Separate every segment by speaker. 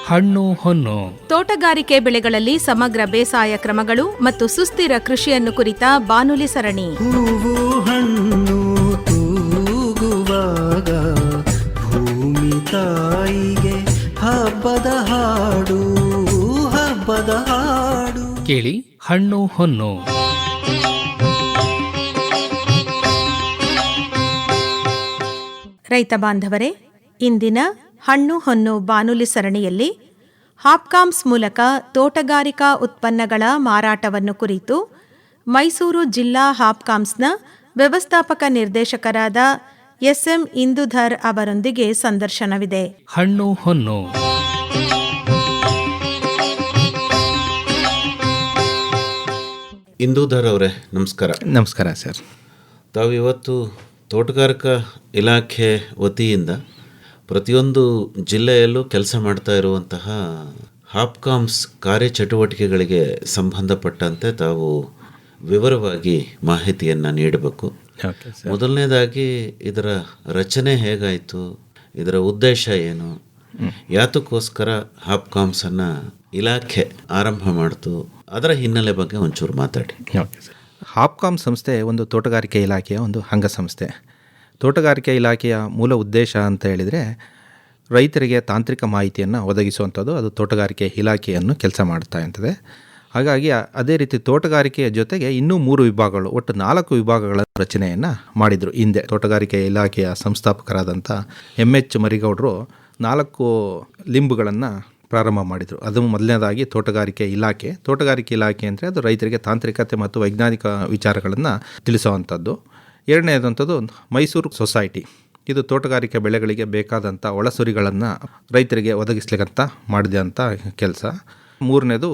Speaker 1: ಹಣ್ಣು ಹೊನ್ನು.
Speaker 2: ತೋಟಗಾರಿಕೆ ಬೆಳೆಗಳಲ್ಲಿ ಸಮಗ್ರ ಬೇಸಾಯ ಕ್ರಮಗಳು ಮತ್ತು ಸುಸ್ಥಿರ ಕೃಷಿಯನ್ನು ಕುರಿತ ಬಾನುಲಿ ಸರಣಿ.
Speaker 3: ಹೂವು ಹಣ್ಣು ತೂಗುವಾಗ ಭೂಮಿ ತಾಯಿಗೆ ಹಬ್ಬದ ಹಾಡು, ಹಬ್ಬದ ಹಾಡು.
Speaker 1: ಕೇಳಿ ಹಣ್ಣು ಹೊನ್ನು.
Speaker 2: ರೈತ ಬಾಂಧವರೇ, ಇಂದಿನ ಹಣ್ಣು ಹೊನ್ನು ಬಾನುಲಿ ಸರಣಿಯಲ್ಲಿ ಹಾಪ್ಕಾಮ್ಸ್ ಮೂಲಕ ತೋಟಗಾರಿಕಾ ಉತ್ಪನ್ನಗಳ ಮಾರಾಟವನ್ನು ಕುರಿತು ಮೈಸೂರು ಜಿಲ್ಲಾ ಹಾಪ್ಕಾಮ್ಸ್ನ ವ್ಯವಸ್ಥಾಪಕ ನಿರ್ದೇಶಕರಾದ ಎಸ್ಎಂ ಇಂದುಧರ್ ಅವರೊಂದಿಗೆ ಸಂದರ್ಶನವಿದೆ.
Speaker 1: ಹಣ್ಣು ಹೊನ್ನು.
Speaker 4: ಇಂದುಧರ್ ಅವರೇ, ನಮಸ್ಕಾರ.
Speaker 5: ನಮಸ್ಕಾರ ಸರ್.
Speaker 4: ತಾವು ಇವತ್ತು ತೋಟಗಾರಿಕಾ ಇಲಾಖೆ ವತಿಯಿಂದ ಪ್ರತಿಯೊಂದು ಜಿಲ್ಲೆಯಲ್ಲೂ ಕೆಲಸ ಮಾಡ್ತಾ ಇರುವಂತಹ ಹಾಪ್ಕಾಮ್ಸ್ ಕಾರ್ಯಚಟುವಟಿಕೆಗಳಿಗೆ ಸಂಬಂಧಪಟ್ಟಂತೆ ತಾವು ವಿವರವಾಗಿ ಮಾಹಿತಿಯನ್ನು ನೀಡಬೇಕು. ಮೊದಲನೇದಾಗಿ ಇದರ ರಚನೆ ಹೇಗಾಯಿತು, ಇದರ ಉದ್ದೇಶ ಏನು, ಯಾತಕ್ಕೋಸ್ಕರ ಹಾಪ್ಕಾಮ್ಸನ್ನು ಇಲಾಖೆ ಆರಂಭ ಮಾಡ್ತು, ಅದರ ಹಿನ್ನೆಲೆ ಬಗ್ಗೆ ಒಂಚೂರು ಮಾತಾಡಿ.
Speaker 5: ಹಾಪ್ಕಾಮ್ ಸಂಸ್ಥೆ ಒಂದು ತೋಟಗಾರಿಕೆ ಇಲಾಖೆಯ ಒಂದು ಅಂಗಸಂಸ್ಥೆ. ತೋಟಗಾರಿಕೆ ಇಲಾಖೆಯ ಮೂಲ ಉದ್ದೇಶ ಅಂತ ಹೇಳಿದರೆ ರೈತರಿಗೆ ತಾಂತ್ರಿಕ ಮಾಹಿತಿಯನ್ನು ಒದಗಿಸುವಂಥದ್ದು. ಅದು ತೋಟಗಾರಿಕೆ ಇಲಾಖೆಯನ್ನು ಕೆಲಸ ಮಾಡ್ತಾ ಇರ್ತದೆ. ಹಾಗಾಗಿ ಅದೇ ರೀತಿ ತೋಟಗಾರಿಕೆಯ ಜೊತೆಗೆ ಇನ್ನೂ 3 ವಿಭಾಗಗಳು, ಒಟ್ಟು 4 ವಿಭಾಗಗಳ ರಚನೆಯನ್ನು ಮಾಡಿದರು. ಹಿಂದೆ ತೋಟಗಾರಿಕೆ ಇಲಾಖೆಯ ಸಂಸ್ಥಾಪಕರಾದಂಥ MH ಮರಿಗೌಡರು 4 ಲಿಂಬುಗಳನ್ನು ಪ್ರಾರಂಭ ಮಾಡಿದರು. ಅದು ಮೊದಲನೇದಾಗಿ ತೋಟಗಾರಿಕೆ ಇಲಾಖೆ. ತೋಟಗಾರಿಕೆ ಇಲಾಖೆ ಅಂದರೆ ಅದು ರೈತರಿಗೆ ತಾಂತ್ರಿಕತೆ ಮತ್ತು ವೈಜ್ಞಾನಿಕ ವಿಚಾರಗಳನ್ನು ತಿಳಿಸುವಂಥದ್ದು. ಎರಡನೇದಂಥದ್ದು ಮೈಸೂರು ಸೊಸೈಟಿ. ಇದು ತೋಟಗಾರಿಕೆ ಬೆಳೆಗಳಿಗೆ ಬೇಕಾದಂಥ ಒಳಸುರಿಗಳನ್ನು ರೈತರಿಗೆ ಒದಗಿಸ್ಲಿಕ್ಕಂತ ಮಾಡಿದಂಥ ಕೆಲಸ. ಮೂರನೇದು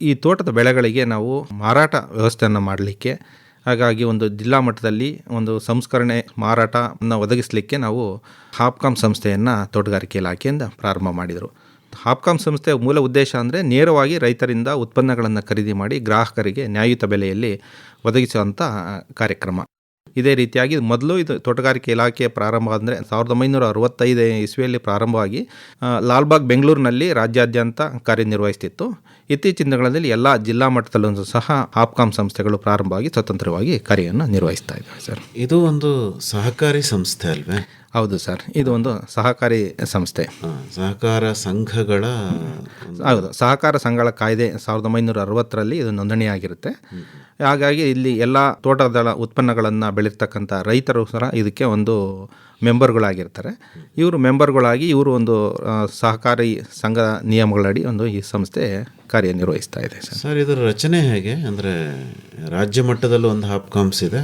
Speaker 5: ಈ ತೋಟದ ಬೆಳೆಗಳಿಗೆ ನಾವು ಮಾರಾಟ ವ್ಯವಸ್ಥೆಯನ್ನು ಮಾಡಲಿಕ್ಕೆ, ಹಾಗಾಗಿ ಒಂದು ಜಿಲ್ಲಾ ಮಟ್ಟದಲ್ಲಿ ಒಂದು ಸಂಸ್ಕರಣೆ ಮಾರಾಟವನ್ನು ಒದಗಿಸಲಿಕ್ಕೆ ನಾವು ಹಾಪ್ಕಾಮ್ ಸಂಸ್ಥೆಯನ್ನು ತೋಟಗಾರಿಕೆ ಇಲಾಖೆಯಿಂದ ಪ್ರಾರಂಭ ಮಾಡಿದರು. ಹಾಪ್ಕಾಮ್ ಸಂಸ್ಥೆಯ ಮೂಲ ಉದ್ದೇಶ ಅಂದರೆ ನೇರವಾಗಿ ರೈತರಿಂದ ಉತ್ಪನ್ನಗಳನ್ನು ಖರೀದಿ ಮಾಡಿ ಗ್ರಾಹಕರಿಗೆ ನ್ಯಾಯಯುತ ಬೆಲೆಯಲ್ಲಿ ಒದಗಿಸುವಂಥ ಕಾರ್ಯಕ್ರಮ. ಇದೇ ರೀತಿಯಾಗಿ ಮೊದಲು ಇದು ತೋಟಗಾರಿಕೆ ಇಲಾಖೆ ಪ್ರಾರಂಭ ಅಂದರೆ 1965 ಇಸ್ವಿಯಲ್ಲಿ ಪ್ರಾರಂಭವಾಗಿ ಲಾಲ್ಬಾಗ್ ಬೆಂಗಳೂರಿನಲ್ಲಿ ರಾಜ್ಯಾದ್ಯಂತ ಕಾರ್ಯನಿರ್ವಹಿಸ್ತಿತ್ತು. ಇತ್ತೀಚಿನ ದಿನಗಳಲ್ಲಿ ಎಲ್ಲ ಜಿಲ್ಲಾ ಮಟ್ಟದಲ್ಲೂ ಸಹ ಹಾಪ್ಕಾಮ್ ಸಂಸ್ಥೆಗಳು ಪ್ರಾರಂಭವಾಗಿ ಸ್ವತಂತ್ರವಾಗಿ ಕಾರ್ಯವನ್ನು ನಿರ್ವಹಿಸ್ತಾ ಇದ್ದಾವೆ ಸರ್.
Speaker 4: ಇದು ಒಂದು ಸಹಕಾರಿ ಸಂಸ್ಥೆ ಅಲ್ವೇ?
Speaker 5: ಹೌದು ಸರ್, ಇದು ಒಂದು ಸಹಕಾರಿ ಸಂಸ್ಥೆ.
Speaker 4: ಸಹಕಾರ ಸಂಘಗಳ
Speaker 5: ಹೌದು, ಸಹಕಾರ ಸಂಘಗಳ ಕಾಯ್ದೆ 1960ರಲ್ಲಿ ಇದು ನೋಂದಣಿಯಾಗಿರುತ್ತೆ. ಹಾಗಾಗಿ ಇಲ್ಲಿ ಎಲ್ಲ ತೋಟದ ಉತ್ಪನ್ನಗಳನ್ನು ಬೆಳೀತಕ್ಕಂಥ ರೈತರು ಸಹ ಇದಕ್ಕೆ ಒಂದು ಮೆಂಬರ್ಗಳಾಗಿರ್ತಾರೆ. ಇವರು ಮೆಂಬರ್ಗಳಾಗಿ ಇವರು ಒಂದು ಸಹಕಾರಿ ಸಂಘ ನಿಯಮಗಳಡಿ ಒಂದು ಈ ಸಂಸ್ಥೆ ಕಾರ್ಯನಿರ್ವಹಿಸ್ತಾ ಇದೆ
Speaker 4: ಸರ್. ಇದರ ರಚನೆ ಹೇಗೆ ಅಂದರೆ ರಾಜ್ಯ ಮಟ್ಟದಲ್ಲೂ ಒಂದು ಹಾಪ್ಕಾಮ್ಸ್ ಇದೆ,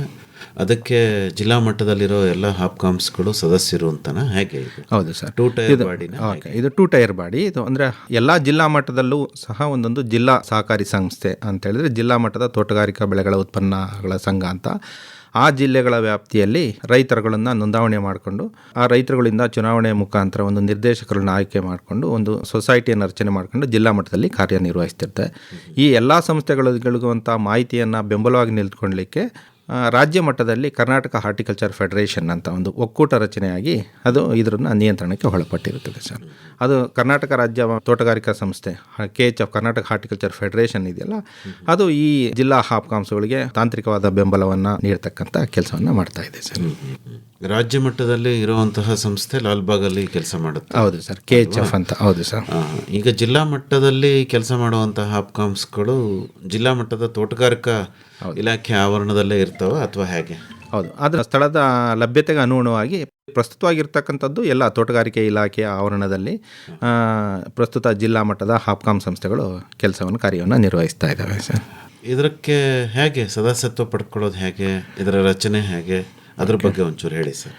Speaker 4: ಅದಕ್ಕೆ ಜಿಲ್ಲಾ ಮಟ್ಟದಲ್ಲಿರೋ ಎಲ್ಲ ಹಾಪ್ಕಾಮ್ಸ್ಗಳು ಸದಸ್ಯರು ಅಂತನಾ, ಹೇಗೆ ಇದು?
Speaker 5: ಹೌದು ಸರ್,
Speaker 4: 2 ಟೈರ್ ಬಾಡಿನ?
Speaker 5: ಓಕೆ, ಇದು 2 ಟೈರ್ ಬಾಡಿ. ಇದು ಅಂದರೆ ಎಲ್ಲ ಜಿಲ್ಲಾ ಮಟ್ಟದಲ್ಲೂ ಸಹ ಒಂದೊಂದು ಜಿಲ್ಲಾ ಸಹಕಾರಿ ಸಂಸ್ಥೆ ಅಂತ ಹೇಳಿದ್ರೆ ಜಿಲ್ಲಾ ಮಟ್ಟದ ತೋಟಗಾರಿಕಾ ಬೆಳೆಗಳ ಉತ್ಪನ್ನಗಳ ಸಂಘ ಅಂತ ಆ ಜಿಲ್ಲೆಗಳ ವ್ಯಾಪ್ತಿಯಲ್ಲಿ ರೈತರುಗಳನ್ನು ನೋಂದಾವಣೆ ಮಾಡಿಕೊಂಡು ಆ ರೈತರುಗಳಿಂದ ಚುನಾವಣೆ ಮುಖಾಂತರ ಒಂದು ನಿರ್ದೇಶಕರನ್ನ ಆಯ್ಕೆ ಮಾಡಿಕೊಂಡು ಒಂದು ಸೊಸೈಟಿಯನ್ನು ರಚನೆ ಮಾಡಿಕೊಂಡು ಜಿಲ್ಲಾ ಮಟ್ಟದಲ್ಲಿ ಕಾರ್ಯನಿರ್ವಹಿಸ್ತಿರ್ತಾರೆ. ಈ ಎಲ್ಲ ಸಂಸ್ಥೆಗಳಿಗುವಂಥ ಮಾಹಿತಿಯನ್ನು ಬೆಂಬಲವಾಗಿ ನಿಂತ್ಕೊಳ್ಳಲಿಕ್ಕೆ ರಾಜ್ಯ ಮಟ್ಟದಲ್ಲಿ ಕರ್ನಾಟಕ ಹಾರ್ಟಿಕಲ್ಚರ್ ಫೆಡರೇಷನ್ ಅಂತ ಒಂದು ಒಕ್ಕೂಟ ರಚನೆಯಾಗಿ ಅದು ಇದರನ್ನು ನಿಯಂತ್ರಣಕ್ಕೆ ಒಳಪಟ್ಟಿರುತ್ತದೆ ಸರ್. ಅದು ಕರ್ನಾಟಕ ರಾಜ್ಯ ತೋಟಗಾರಿಕಾ ಸಂಸ್ಥೆ KHF ಕರ್ನಾಟಕ ಹಾರ್ಟಿಕಲ್ಚರ್ ಫೆಡರೇಷನ್ ಇದೆಯಲ್ಲ, ಅದು ಈ ಜಿಲ್ಲಾ ಹಾಪ್ಕಾಮ್ಸ್ಗಳಿಗೆ ತಾಂತ್ರಿಕವಾದ ಬೆಂಬಲವನ್ನು ನೀಡತಕ್ಕಂಥ ಕೆಲಸವನ್ನು ಮಾಡ್ತಾ ಇದೆ ಸರ್.
Speaker 4: ರಾಜ್ಯ ಮಟ್ಟದಲ್ಲಿ ಇರುವಂತಹ ಸಂಸ್ಥೆ ಲಾಲ್ಬಾಗಲ್ಲಿ ಕೆಲಸ ಮಾಡುತ್ತೆ.
Speaker 5: ಹೌದು ಸರ್, KHF ಅಂತ. ಹೌದು ಸರ್.
Speaker 4: ಈಗ ಜಿಲ್ಲಾ ಮಟ್ಟದಲ್ಲಿ ಕೆಲಸ ಮಾಡುವಂತಹ ಹಾಪ್ಕಾಮ್ಸ್ಗಳು ಜಿಲ್ಲಾ ಮಟ್ಟದ ತೋಟಗಾರಿಕಾ ಇಲಾಖೆ ಆವರಣದಲ್ಲೇ ಇರ್ತವೆ ಅಥವಾ ಹೇಗೆ?
Speaker 5: ಹೌದು, ಅದರ ಸ್ಥಳದ ಲಭ್ಯತೆಗೆ ಅನುಗುಣವಾಗಿ ಪ್ರಸ್ತುತವಾಗಿರ್ತಕ್ಕಂಥದ್ದು ಎಲ್ಲ ತೋಟಗಾರಿಕೆ ಇಲಾಖೆಯ ಆವರಣದಲ್ಲಿ ಪ್ರಸ್ತುತ ಜಿಲ್ಲಾ ಮಟ್ಟದ ಹಾಪ್ಕಾಮ್ ಸಂಸ್ಥೆಗಳು ಕಾರ್ಯವನ್ನು ನಿರ್ವಹಿಸ್ತಾ ಇದ್ದಾವೆ ಸರ್.
Speaker 4: ಇದಕ್ಕೆ ಹೇಗೆ ಸದಸ್ಯತ್ವ ಪಡ್ಕೊಳ್ಳೋದು ಹೇಗೆ, ಇದರ ರಚನೆ ಹೇಗೆ, ಅದ್ರ ಬಗ್ಗೆ ಒಂಚೂರು ಹೇಳಿ ಸರ್.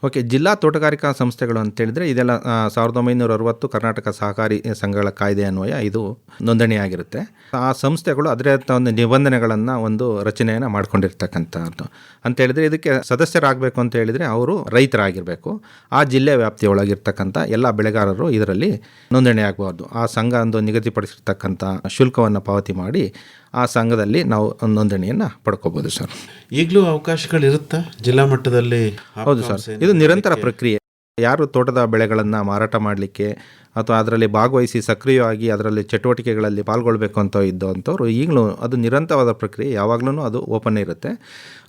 Speaker 5: ಓಕೆ, ಜಿಲ್ಲಾ ತೋಟಗಾರಿಕಾ ಸಂಸ್ಥೆಗಳು ಅಂತೇಳಿದರೆ ಇದೆಲ್ಲ 1960 ಕರ್ನಾಟಕ ಸಹಕಾರಿ ಸಂಘಗಳ ಕಾಯ್ದೆ ಅನ್ವಯ ಇದು ನೋಂದಣಿಯಾಗಿರುತ್ತೆ. ಆ ಸಂಸ್ಥೆಗಳು ಅದರ ಒಂದು ನಿಬಂಧನೆಗಳನ್ನು ಒಂದು ರಚನೆಯನ್ನು ಮಾಡ್ಕೊಂಡಿರ್ತಕ್ಕಂಥದ್ದು. ಅಂತೇಳಿದರೆ ಇದಕ್ಕೆ ಸದಸ್ಯರಾಗಬೇಕು ಅಂತ ಹೇಳಿದರೆ ಅವರು ರೈತರಾಗಿರಬೇಕು. ಆ ಜಿಲ್ಲೆ ವ್ಯಾಪ್ತಿಯೊಳಗಿರ್ತಕ್ಕಂಥ ಎಲ್ಲ ಬೆಳೆಗಾರರು ಇದರಲ್ಲಿ ನೋಂದಣಿ ಆಗಬಾರ್ದು. ಆ ಸಂಘ ಒಂದು ನಿಗದಿಪಡಿಸಿರ್ತಕ್ಕಂಥ ಶುಲ್ಕವನ್ನು ಪಾವತಿ ಮಾಡಿ ಆ ಸಂಘದಲ್ಲಿ ನಾವು ನೋಂದಣಿಯನ್ನು ಪಡ್ಕೋಬೋದು ಸರ್.
Speaker 4: ಈಗಲೂ ಅವಕಾಶಗಳಿರುತ್ತಾ ಜಿಲ್ಲಾ ಮಟ್ಟದಲ್ಲಿ?
Speaker 5: ಹೌದು ಸರ್, ಇದು ನಿರಂತರ ಪ್ರಕ್ರಿಯೆ. ಯಾರು ತೋಟದ ಬೆಳೆಗಳನ್ನು ಮಾರಾಟ ಮಾಡಲಿಕ್ಕೆ ಅಥವಾ ಅದರಲ್ಲಿ ಭಾಗವಹಿಸಿ ಸಕ್ರಿಯವಾಗಿ ಅದರಲ್ಲಿ ಚಟುವಟಿಕೆಗಳಲ್ಲಿ ಪಾಲ್ಗೊಳ್ಬೇಕು ಅಂತ ಇದ್ದಂಥವ್ರು ಈಗಲೂ ಅದು ನಿರಂತರವಾದ ಪ್ರಕ್ರಿಯೆ, ಯಾವಾಗಲೂ ಅದು ಓಪನ್ ಇರುತ್ತೆ.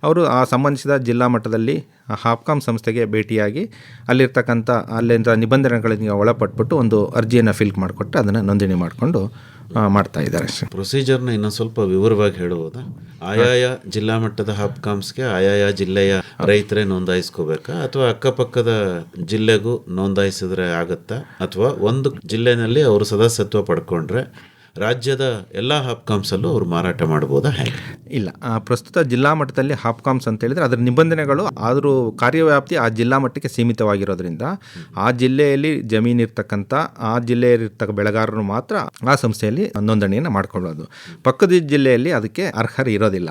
Speaker 5: ಅವರು ಆ ಸಂಬಂಧಿಸಿದ ಜಿಲ್ಲಾ ಮಟ್ಟದಲ್ಲಿ ಹಾಪ್ಕಾಮ್ ಸಂಸ್ಥೆಗೆ ಭೇಟಿಯಾಗಿ ಅಲ್ಲಿಂದ ನಿಬಂಧನೆಗಳಿಗೆ ಒಳಪಟ್ಬಿಟ್ಟು ಒಂದು ಅರ್ಜಿಯನ್ನು ಫಿಲ್ ಮಾಡಿಕೊಟ್ಟು ಅದನ್ನು ನೋಂದಣಿ ಮಾಡಿಕೊಂಡು ಮಾಡ್ತಾ ಇದ್ದಾರೆ.
Speaker 4: ಪ್ರೊಸೀಜರ್ನ ಇನ್ನೊಂದು ಸ್ವಲ್ಪ ವಿವರವಾಗಿ ಹೇಳಬಹುದಾ? ಆಯಾಯ ಜಿಲ್ಲಾ ಮಟ್ಟದ ಹಾಪ್ಕಾಮ್ಸ್ಗೆ ಆಯಾಯ ಜಿಲ್ಲೆಯ ರೈತರೇ ನೋಂದಾಯಿಸ್ಕೋಬೇಕಾ ಅಥವಾ ಅಕ್ಕಪಕ್ಕದ ಜಿಲ್ಲೆಗೂ ನೋಂದಾಯಿಸಿದ್ರೆ ಆಗತ್ತಾ, ಅಥವಾ ಒಂದು ಜಿಲ್ಲೆನಲ್ಲಿ ಅವರು ಸದಸ್ಯತ್ವ ಪಡ್ಕೊಂಡ್ರೆ ರಾಜ್ಯದ ಎಲ್ಲ ಹಾಪ್ಕಾಮ್ಸಲ್ಲೂ ಅವರು ಮಾರಾಟ ಮಾಡ್ಬೋದಾ, ಹೇಗೆ?
Speaker 5: ಇಲ್ಲ, ಪ್ರಸ್ತುತ ಜಿಲ್ಲಾ ಮಟ್ಟದಲ್ಲಿ ಹಾಪ್ಕಾಮ್ಸ್ ಅಂತ ಹೇಳಿದರೆ ಅದರ ನಿಬಂಧನೆಗಳು ಆದರೂ ಕಾರ್ಯವ್ಯಾಪ್ತಿ ಆ ಜಿಲ್ಲಾ ಮಟ್ಟಕ್ಕೆ ಸೀಮಿತವಾಗಿರೋದ್ರಿಂದ ಆ ಜಿಲ್ಲೆಯಲ್ಲಿ ಜಮೀನಿರ್ತಕ್ಕಂಥ ಆ ಜಿಲ್ಲೆಯಲ್ಲಿರ್ತಕ್ಕ ಬೆಳೆಗಾರರು ಮಾತ್ರ ಆ ಸಂಸ್ಥೆಯಲ್ಲಿ ನೋಂದಣಿಯನ್ನು ಮಾಡ್ಕೊಳ್ಳೋದು. ಪಕ್ಕದ ಜಿಲ್ಲೆಯಲ್ಲಿ ಅದಕ್ಕೆ ಅರ್ಹರು ಇರೋದಿಲ್ಲ.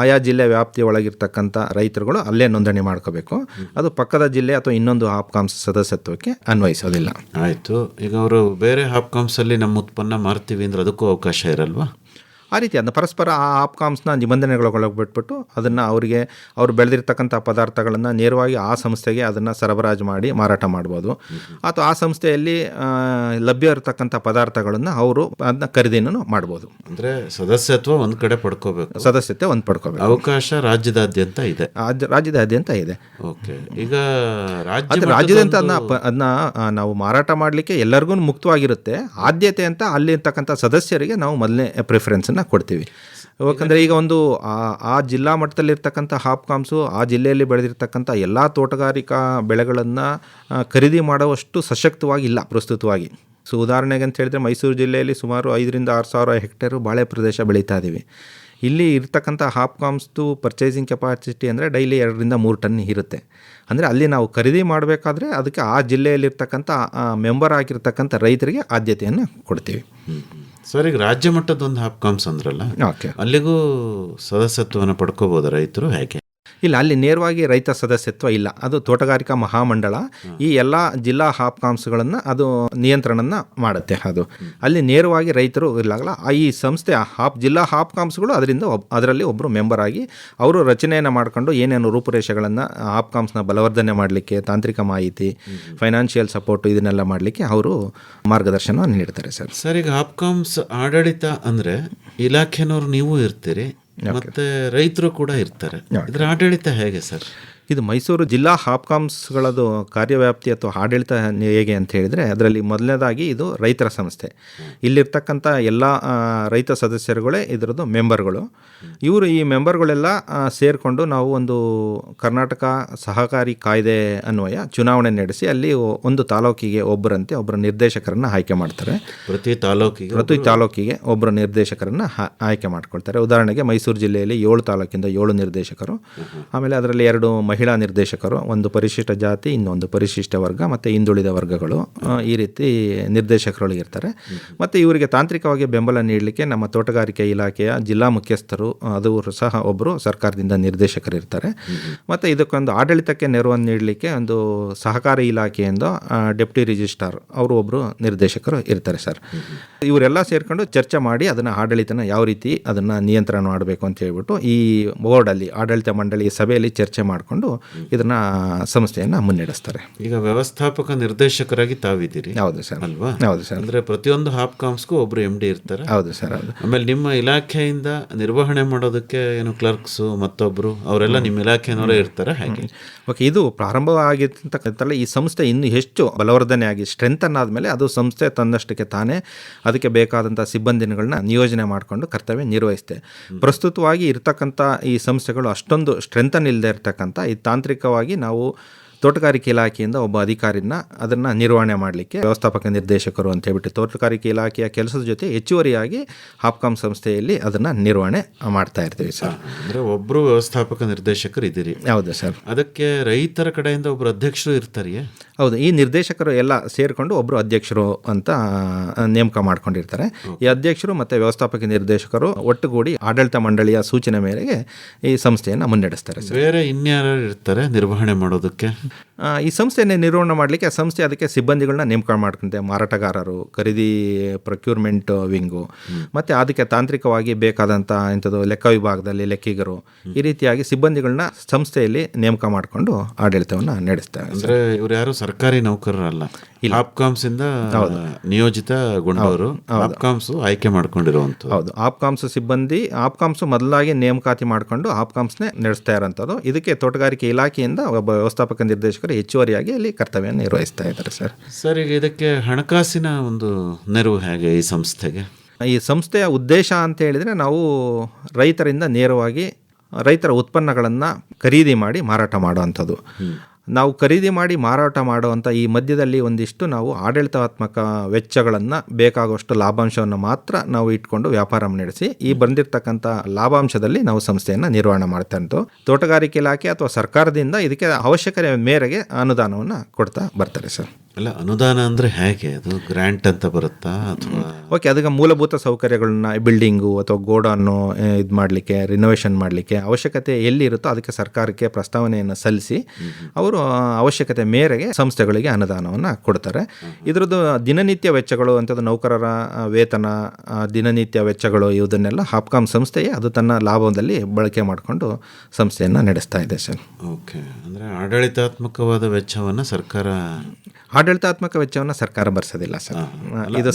Speaker 5: ಆಯಾ ಜಿಲ್ಲೆ ವ್ಯಾಪ್ತಿಯ ಒಳಗಿರ್ತಕ್ಕಂಥ ರೈತರುಗಳು ಅಲ್ಲೇ ನೋಂದಣಿ ಮಾಡ್ಕೋಬೇಕು. ಅದು ಪಕ್ಕದ ಜಿಲ್ಲೆ ಅಥವಾ ಇನ್ನೊಂದು ಹಾಪ್ಕಾಮ್ಸ್ ಸದಸ್ಯತ್ವಕ್ಕೆ ಅನ್ವಯಿಸೋದಿಲ್ಲ.
Speaker 4: ಆಯಿತು. ಈಗ ಅವರು ಬೇರೆ ಹಾಪ್ಕಾಮ್ಸಲ್ಲಿ ನಮ್ಮ ಉತ್ಪನ್ನ ಮಾರ್ತೀವಿ ಅಂದ್ರೆ ಅದಕ್ಕೂ ಅವಕಾಶ ಇರಲ್ವಾ?
Speaker 5: ಆ ರೀತಿ ಅದನ್ನ ಪರಸ್ಪರ ಆ ಹಾಪ್ಕಾಮ್ಸ್ನ ನಿಬಂಧನೆಗಳೊಳಗೆ ಬಿಟ್ಬಿಟ್ಟು ಅದನ್ನು ಅವರಿಗೆ ಅವರು ಬೆಳೆದಿರ್ತಕ್ಕಂಥ ಪದಾರ್ಥಗಳನ್ನು ನೇರವಾಗಿ ಆ ಸಂಸ್ಥೆಗೆ ಅದನ್ನು ಸರಬರಾಜು ಮಾಡಿ ಮಾರಾಟ ಮಾಡ್ಬೋದು. ಅಥವಾ ಆ ಸಂಸ್ಥೆಯಲ್ಲಿ ಲಭ್ಯ ಇರತಕ್ಕಂಥ ಪದಾರ್ಥಗಳನ್ನು ಅವರು ಅದನ್ನ ಖರೀದಿನೂ ಮಾಡ್ಬೋದು.
Speaker 4: ಅಂದರೆ ಸದಸ್ಯತ್ವ ಒಂದು ಕಡೆ ಪಡ್ಕೋಬೇಕು,
Speaker 5: ಸದಸ್ಯತೆ ಒಂದು ಪಡ್ಕೋಬೇಕು.
Speaker 4: ಅವಕಾಶ ರಾಜ್ಯದಾದ್ಯಂತ ಇದೆ.
Speaker 5: ರಾಜ್ಯದಾದ್ಯಂತ ಇದೆ.
Speaker 4: ಓಕೆ. ಈಗ
Speaker 5: ರಾಜ್ಯದಾದ್ಯಂತ ಅದನ್ನ ನಾವು ಮಾರಾಟ ಮಾಡಲಿಕ್ಕೆ ಎಲ್ಲರಿಗೂ ಮುಕ್ತವಾಗಿರುತ್ತೆ. ಆದ್ಯತೆ ಅಂತ ಅಲ್ಲಿ ಇರ್ತಕ್ಕಂಥ ಸದಸ್ಯರಿಗೆ ನಾವು ಮೊದಲನೇ ಪ್ರಿಫರೆನ್ಸನ್ನು ಕೊಡ್ತೀವಿ. ಯಾಕಂದರೆ ಈಗ ಒಂದು ಆ ಜಿಲ್ಲಾ ಮಟ್ಟದಲ್ಲಿರ್ತಕ್ಕಂಥ ಹಾಪ್ಕಾಮ್ಸು ಆ ಜಿಲ್ಲೆಯಲ್ಲಿ ಬೆಳೆದಿರ್ತಕ್ಕಂಥ ಎಲ್ಲ ತೋಟಗಾರಿಕಾ ಬೆಳೆಗಳನ್ನು ಖರೀದಿ ಮಾಡುವಷ್ಟು ಸಶಕ್ತವಾಗಿಲ್ಲ ಪ್ರಸ್ತುತವಾಗಿ. ಉದಾಹರಣೆಗೆ ಅಂತ ಹೇಳಿದ್ರೆ ಮೈಸೂರು ಜಿಲ್ಲೆಯಲ್ಲಿ ಸುಮಾರು 5,000 to 6,000 ಹೆಕ್ಟೇರು ಬಾಳೆ ಪ್ರದೇಶ ಬೆಳೀತಾ ಇದ್ದೀವಿ. ಇಲ್ಲಿ ಇರ್ತಕ್ಕಂಥ ಹಾಪ್ಕಾಮ್ಸ್ದು ಪರ್ಚೇಸಿಂಗ್ ಕೆಪಾಸಿಟಿ ಅಂದರೆ ಡೈಲಿ 2 to 3 ಟನ್ ಇರುತ್ತೆ. ಅಂದರೆ ಅಲ್ಲಿ ನಾವು ಖರೀದಿ ಮಾಡಬೇಕಾದ್ರೆ ಅದಕ್ಕೆ ಆ ಜಿಲ್ಲೆಯಲ್ಲಿರ್ತಕ್ಕಂಥ ಮೆಂಬರ್ ಆಗಿರ್ತಕ್ಕಂಥ ರೈತರಿಗೆ ಆದ್ಯತೆಯನ್ನು ಕೊಡ್ತೀವಿ.
Speaker 4: ಸರ್, ಈಗ ರಾಜ್ಯ ಮಟ್ಟದ ಒಂದು ಹಾಪ್ಕಾಮ್ಸ್ ಅಂದ್ರಲ್ಲ, ಅಲ್ಲಿಗೂ ಸದಸ್ಯತ್ವವನ್ನು ಪಡ್ಕೋಬೋದ ರೈತರು, ಹೇಗೆ?
Speaker 5: ಇಲ್ಲ, ಅಲ್ಲಿ ನೇರವಾಗಿ ರೈತ ಸದಸ್ಯತ್ವ ಇಲ್ಲ. ಅದು ತೋಟಗಾರಿಕಾ ಮಹಾಮಂಡಳ ಈ ಎಲ್ಲ ಜಿಲ್ಲಾ ಹಾಪ್ಕಾಮ್ಸ್ಗಳನ್ನು ಅದು ನಿಯಂತ್ರಣನ ಮಾಡುತ್ತೆ. ಅದು ಅಲ್ಲಿ ನೇರವಾಗಿ ರೈತರು ಇರಲಾಗಲ್ಲ. ಈ ಸಂಸ್ಥೆ ಜಿಲ್ಲಾ ಹಾಪ್ಕಾಮ್ಸ್ಗಳು ಅದರಲ್ಲಿ ಒಬ್ಬರು ಮೆಂಬರ್ ಆಗಿ ಅವರು ರಚನೆಯನ್ನು ಮಾಡ್ಕೊಂಡು ಏನೇನು ರೂಪುರೇಷೆಗಳನ್ನು ಹಾಪ್ಕಾಮ್ಸ್ನ ಬಲವರ್ಧನೆ ಮಾಡಲಿಕ್ಕೆ, ತಾಂತ್ರಿಕ ಮಾಹಿತಿ, ಫೈನಾನ್ಷಿಯಲ್ ಸಪೋರ್ಟ್ ಇದನ್ನೆಲ್ಲ ಮಾಡಲಿಕ್ಕೆ ಅವರು ಮಾರ್ಗದರ್ಶನ ನೀಡ್ತಾರೆ. ಸರ್,
Speaker 4: ಈಗ ಹಾಪ್ಕಾಮ್ಸ್ ಆಡಳಿತ ಅಂದರೆ ಇಲಾಖೆನವರು ನೀವು ಇರ್ತೀರಿ ಮತ್ತೆ ರೈತರು ಕೂಡ ಇರ್ತಾರೆ. ಇದರ ಆಡಳಿತ ಹೇಗೆ ಸರ್?
Speaker 5: ಇದು ಮೈಸೂರು ಜಿಲ್ಲಾ ಹಾಪ್ಕಾಮ್ಸ್ಗಳದು ಕಾರ್ಯವ್ಯಾಪ್ತಿ ಅಥವಾ ಆಡಳಿತ ಹೇಗೆ ಅಂತ ಹೇಳಿದರೆ, ಅದರಲ್ಲಿ ಮೊದಲನೇದಾಗಿ ಇದು ರೈತರ ಸಂಸ್ಥೆ. ಇಲ್ಲಿರ್ತಕ್ಕಂಥ ಎಲ್ಲ ರೈತ ಸದಸ್ಯರುಗಳೇ ಇದರದ್ದು ಮೆಂಬರ್ಗಳು. ಇವರು ಈ ಮೆಂಬರ್ಗಳೆಲ್ಲ ಸೇರಿಕೊಂಡು ನಾವು ಒಂದು ಕರ್ನಾಟಕ ಸಹಕಾರಿ ಕಾಯ್ದೆ ಅನ್ವಯ ಚುನಾವಣೆ ನಡೆಸಿ ಅಲ್ಲಿ ಒಂದು ತಾಲೂಕಿಗೆ ಒಬ್ಬರ ನಿರ್ದೇಶಕರನ್ನು ಆಯ್ಕೆ ಮಾಡ್ತಾರೆ.
Speaker 4: ಪ್ರತಿ ತಾಲೂಕಿಗೆ
Speaker 5: ಒಬ್ಬರ ನಿರ್ದೇಶಕರನ್ನು ಆಯ್ಕೆ ಮಾಡ್ಕೊಳ್ತಾರೆ. ಉದಾಹರಣೆಗೆ ಮೈಸೂರು ಜಿಲ್ಲೆಯಲ್ಲಿ 7 ತಾಲೂಕಿಂದ 7 ನಿರ್ದೇಶಕರು, ಆಮೇಲೆ ಅದರಲ್ಲಿ 2 ಮಹಿಳಾ ನಿರ್ದೇಶಕರು, ಒಂದು ಪರಿಶಿಷ್ಟ ಜಾತಿ, ಇನ್ನೊಂದು ಪರಿಶಿಷ್ಟ ವರ್ಗ ಮತ್ತು ಹಿಂದುಳಿದ ವರ್ಗಗಳು, ಈ ರೀತಿ ನಿರ್ದೇಶಕರು ಇರ್ತಾರೆ. ಮತ್ತು ಇವರಿಗೆ ತಾಂತ್ರಿಕವಾಗಿ ಬೆಂಬಲ ನೀಡಲಿಕ್ಕೆ ನಮ್ಮ ತೋಟಗಾರಿಕೆ ಇಲಾಖೆಯ ಜಿಲ್ಲಾ ಮುಖ್ಯಸ್ಥರು ಅದು ಸಹ ಒಬ್ಬರು ಸರ್ಕಾರದಿಂದ ನಿರ್ದೇಶಕರು ಇರ್ತಾರೆ. ಮತ್ತು ಇದಕ್ಕೊಂದು ಆಡಳಿತಕ್ಕೆ ನೆರವನ್ನು ನೀಡಲಿಕ್ಕೆ ಒಂದು ಸಹಕಾರಿ ಇಲಾಖೆಯಿಂದ ಡೆಪ್ಟಿ ರಿಜಿಸ್ಟ್ರಾರ್ ಅವರು ಒಬ್ಬರು ನಿರ್ದೇಶಕರು ಇರ್ತಾರೆ. ಸರ್, ಇವರೆಲ್ಲ ಸೇರಿಕೊಂಡು ಚರ್ಚೆ ಮಾಡಿ ಅದನ್ನು ಆಡಳಿತನ ಯಾವ ರೀತಿ ಅದನ್ನು ನಿಯಂತ್ರಣ ಮಾಡಬೇಕು ಅಂತ ಹೇಳ್ಬಿಟ್ಟು ಈ ಬೋರ್ಡಲ್ಲಿ ಆಡಳಿತ ಮಂಡಳಿ ಸಭೆಯಲ್ಲಿ ಚರ್ಚೆ ಮಾಡಿಕೊಂಡು ಇದನ್ನ ಸಂಸ್ಥೆಯನ್ನು ಮುನ್ನಡೆಸ್ತಾರೆ.
Speaker 4: ಈಗ ವ್ಯವಸ್ಥಾಪಕ ನಿರ್ದೇಶಕರಾಗಿ ತಾವಿದ್ದೀರಿ.
Speaker 5: ಹೌದು ಸರ್.
Speaker 4: ಅಲ್ವಾ?
Speaker 5: ಹೌದು ಸರ್.
Speaker 4: ಅಂದರೆ ಪ್ರತಿಯೊಂದು ಹಾಪ್ಕಾಮ್ಸ್ಗೂ ಒಬ್ಬರು MD ಇರ್ತಾರೆ.
Speaker 5: ಹೌದು ಸರ್. ಹೌದು.
Speaker 4: ಆಮೇಲೆ ನಿಮ್ಮ ಇಲಾಖೆಯಿಂದ ನಿರ್ವಹಣೆ ಮಾಡೋದಕ್ಕೆ ಏನು ಕ್ಲರ್ಕ್ಸು ಮತ್ತೊಬ್ಬರು ಅವರೆಲ್ಲ ನಿಮ್ಮ ಇಲಾಖೆಯವರೇ ಇರ್ತಾರೆ, ಹಾಗೆ?
Speaker 5: ಓಕೆ. ಇದು ಪ್ರಾರಂಭವಾಗಿರ್ತಕ್ಕಂಥಲ್ಲ ಈ ಸಂಸ್ಥೆ ಇನ್ನೂ ಹೆಚ್ಚು ಬಲವರ್ಧನೆ ಆಗಿ ಸ್ಟ್ರೆಂಥನ್ ಆದಮೇಲೆ ಅದು ಸಂಸ್ಥೆ ತನ್ನಷ್ಟಕ್ಕೆ ತಾನೇ ಅದಕ್ಕೆ ಬೇಕಾದಂಥ ಸಿಬ್ಬಂದಿಗಳನ್ನ ನಿಯೋಜನೆ ಮಾಡಿಕೊಂಡು ಕರ್ತವ್ಯ ನಿರ್ವಹಿಸುತ್ತೆ. ಪ್ರಸ್ತುತವಾಗಿ ಇರ್ತಕ್ಕಂಥ ಈ ಸಂಸ್ಥೆಗಳು ಅಷ್ಟೊಂದು ಸ್ಟ್ರೆಂಥನ್ ಇಲ್ಲದೆ ಇರ್ತಕ್ಕಂಥ ಈ ತಾಂತ್ರಿಕವಾಗಿ ನಾವು ತೋಟಗಾರಿಕೆ ಇಲಾಖೆಯಿಂದ ಒಬ್ಬ ಅಧಿಕಾರಿನ ಅದನ್ನು ನಿರ್ವಹಣೆ ಮಾಡಲಿಕ್ಕೆ ವ್ಯವಸ್ಥಾಪಕ ನಿರ್ದೇಶಕರು ಅಂತ ಹೇಳ್ಬಿಟ್ಟು ತೋಟಗಾರಿಕೆ ಇಲಾಖೆಯ ಕೆಲಸದ ಜೊತೆ ಹೆಚ್ಚುವರಿಯಾಗಿ ಹಾಪ್ಕಾಮ್ ಸಂಸ್ಥೆಯಲ್ಲಿ ಅದನ್ನು ನಿರ್ವಹಣೆ ಮಾಡ್ತಾ ಇರ್ತೀವಿ ಸರ್.
Speaker 4: ಅಂದರೆ ಒಬ್ಬರು ವ್ಯವಸ್ಥಾಪಕ ನಿರ್ದೇಶಕರು ಇದ್ದೀರಿ.
Speaker 5: ಹೌದು ಸರ್.
Speaker 4: ಅದಕ್ಕೆ ರೈತರ ಕಡೆಯಿಂದ ಒಬ್ಬರು ಅಧ್ಯಕ್ಷರು ಇರ್ತಾರೆಯೇ?
Speaker 5: ಹೌದು. ಈ ನಿರ್ದೇಶಕರು ಎಲ್ಲ ಸೇರಿಕೊಂಡು ಒಬ್ಬರು ಅಧ್ಯಕ್ಷರು ಅಂತ ನೇಮಕ ಮಾಡ್ಕೊಂಡಿರ್ತಾರೆ. ಈ ಅಧ್ಯಕ್ಷರು ಮತ್ತು ವ್ಯವಸ್ಥಾಪಕ ನಿರ್ದೇಶಕರು ಒಟ್ಟುಗೂಡಿ ಆಡಳಿತ ಮಂಡಳಿಯ ಸೂಚನೆ ಮೇರೆಗೆ ಈ ಸಂಸ್ಥೆಯನ್ನು ಮುನ್ನಡೆಸ್ತಾರೆ ಸರ್.
Speaker 4: ಬೇರೆ ಇನ್ಯಾರು ಇರ್ತಾರೆ ನಿರ್ವಹಣೆ ಮಾಡೋದಕ್ಕೆ?
Speaker 5: ಈ ಸಂಸ್ಥೆಯನ್ನು ನಿರ್ವಹಣೆ ಮಾಡಲಿಕ್ಕೆ ಆ ಸಂಸ್ಥೆ ಅದಕ್ಕೆ ಸಿಬ್ಬಂದಿಗಳನ್ನ ನೇಮಕ ಮಾಡ್ಕೊಂತೆ. ಮಾರಾಟಗಾರರು, ಖರೀದಿ, ಪ್ರೊಕ್ಯೂರ್ಮೆಂಟ್ ವಿಂಗು, ಮತ್ತು ಅದಕ್ಕೆ ತಾಂತ್ರಿಕವಾಗಿ ಬೇಕಾದಂಥ ಇಂಥದ್ದು ಲೆಕ್ಕ ವಿಭಾಗದಲ್ಲಿ ಲೆಕ್ಕಿಗರು, ಈ ರೀತಿಯಾಗಿ ಸಿಬ್ಬಂದಿಗಳನ್ನ ಸಂಸ್ಥೆಯಲ್ಲಿ ನೇಮಕ ಮಾಡಿಕೊಂಡು ಆಡಳಿತವನ್ನು ನಡೆಸ್ತಾರೆ.
Speaker 4: ಅಂದರೆ ಇವರು ಯಾರು ಸರ್ಕಾರಿ ನೌಕರರಲ್ಲ, ಹಾಪ್ಕಾಮ್ಸ್ ಇಂದ ನಿಯೋಜಿತಗೊಂಡವರು, ಹಾಪ್ಕಾಮ್ಸ್ ಆಯ್ಕೆ ಮಾಡ್ಕೊಂಡಿರುವಂತ.
Speaker 5: ಹೌದು, ಹಾಪ್ಕಾಮ್ಸ್ ಸಿಬ್ಬಂದಿ ಹಾಪ್ಕಾಮ್ಸ್ ಮೊದಲಾಗಿ ನೇಮಕಾತಿ ಮಾಡಿಕೊಂಡು ಹಾಪ್ಕಾಮ್ಸ್ನೇ ನಡೆಸ್ತಾ ಇರೋಂಥದ್ದು. ಇದಕ್ಕೆ ತೋಟಗಾರಿಕೆ ಇಲಾಖೆಯಿಂದ ಒಬ್ಬ ವ್ಯವಸ್ಥಾಪಕ ನಿರ್ದೇಶಕರು ಹೆಚ್ಚುವರಿಯಾಗಿ ಅಲ್ಲಿ ಕರ್ತವ್ಯ ನಿರ್ವಹಿಸ್ತಾ ಇದ್ದಾರೆ ಸರ್.
Speaker 4: ಸರ್, ಈಗ ಇದಕ್ಕೆ ಹಣಕಾಸಿನ ಒಂದು ನೆರವು ಹೇಗೆ ಈ ಸಂಸ್ಥೆಗೆ?
Speaker 5: ಈ ಸಂಸ್ಥೆಯ ಉದ್ದೇಶ ಅಂತ ಹೇಳಿದರೆ, ನಾವು ರೈತರಿಂದ ನೇರವಾಗಿ ರೈತರ ಉತ್ಪನ್ನಗಳನ್ನು ಖರೀದಿ ಮಾಡಿ ಮಾರಾಟ ಮಾಡುವಂಥದ್ದು. ನಾವು ಖರೀದಿ ಮಾಡಿ ಮಾರಾಟ ಮಾಡುವಂಥ ಈ ಮಧ್ಯದಲ್ಲಿ ಒಂದಿಷ್ಟು ನಾವು ಆಡಳಿತಾತ್ಮಕ ವೆಚ್ಚಗಳನ್ನು ಬೇಕಾಗುವಷ್ಟು ಲಾಭಾಂಶವನ್ನು ಮಾತ್ರ ನಾವು ಇಟ್ಕೊಂಡು ವ್ಯಾಪಾರ ನಡೆಸಿ ಈ ಬಂದಿರತಕ್ಕಂಥ ಲಾಭಾಂಶದಲ್ಲಿ ನಾವು ಸಂಸ್ಥೆಯನ್ನು ನಿರ್ವಹಣೆ ಮಾಡ್ತಾ ಇದ್ದು, ತೋಟಗಾರಿಕೆ ಇಲಾಖೆ ಅಥವಾ ಸರ್ಕಾರದಿಂದ ಇದಕ್ಕೆ ಅವಶ್ಯಕತೆ ಮೇರೆಗೆ ಅನುದಾನವನ್ನು ಕೊಡ್ತಾ ಬರ್ತಾರೆ ಸರ್.
Speaker 4: ಅಲ್ಲ, ಅನುದಾನ ಅಂದರೆ ಹೇಗೆ? ಅದು ಗ್ರ್ಯಾಂಟ್ ಅಂತ ಬರುತ್ತಾ ಅಥವಾ?
Speaker 5: ಓಕೆ, ಅದಕ್ಕೆ ಮೂಲಭೂತ ಸೌಕರ್ಯಗಳನ್ನ, ಬಿಲ್ಡಿಂಗು ಅಥವಾ ಗೋಡನ್ನು ಇದು ಮಾಡಲಿಕ್ಕೆ, ರಿನೋವೇಷನ್ ಮಾಡಲಿಕ್ಕೆ ಅವಶ್ಯಕತೆ ಎಲ್ಲಿ ಇರುತ್ತೋ ಅದಕ್ಕೆ ಸರ್ಕಾರಕ್ಕೆ ಪ್ರಸ್ತಾವನೆಯನ್ನು ಸಲ್ಲಿಸಿ ಅವರು ಅವಶ್ಯಕತೆ ಮೇರೆಗೆ ಸಂಸ್ಥೆಗಳಿಗೆ ಅನುದಾನವನ್ನು ಕೊಡ್ತಾರೆ. ಇದರದ್ದು ದಿನನಿತ್ಯ ವೆಚ್ಚಗಳು ಅಂಥದ್ದು, ನೌಕರರ ವೇತನ, ದಿನನಿತ್ಯ ವೆಚ್ಚಗಳು, ಇದನ್ನೆಲ್ಲ ಹಾಪ್ಕಾಮ್ ಸಂಸ್ಥೆಯೇ ಅದು ತನ್ನ ಲಾಭದಲ್ಲಿ ಬಳಕೆ ಮಾಡಿಕೊಂಡು ಸಂಸ್ಥೆಯನ್ನು ನಡೆಸ್ತಾ ಇದೆ ಸರ್.
Speaker 4: ಓಕೆ, ಅಂದರೆ ಆಡಳಿತಾತ್ಮಕವಾದ ವೆಚ್ಚವನ್ನು ಸರ್ಕಾರ
Speaker 5: ಭರಿಸೋದಿಲ್ಲ ಸರ್. ಇದು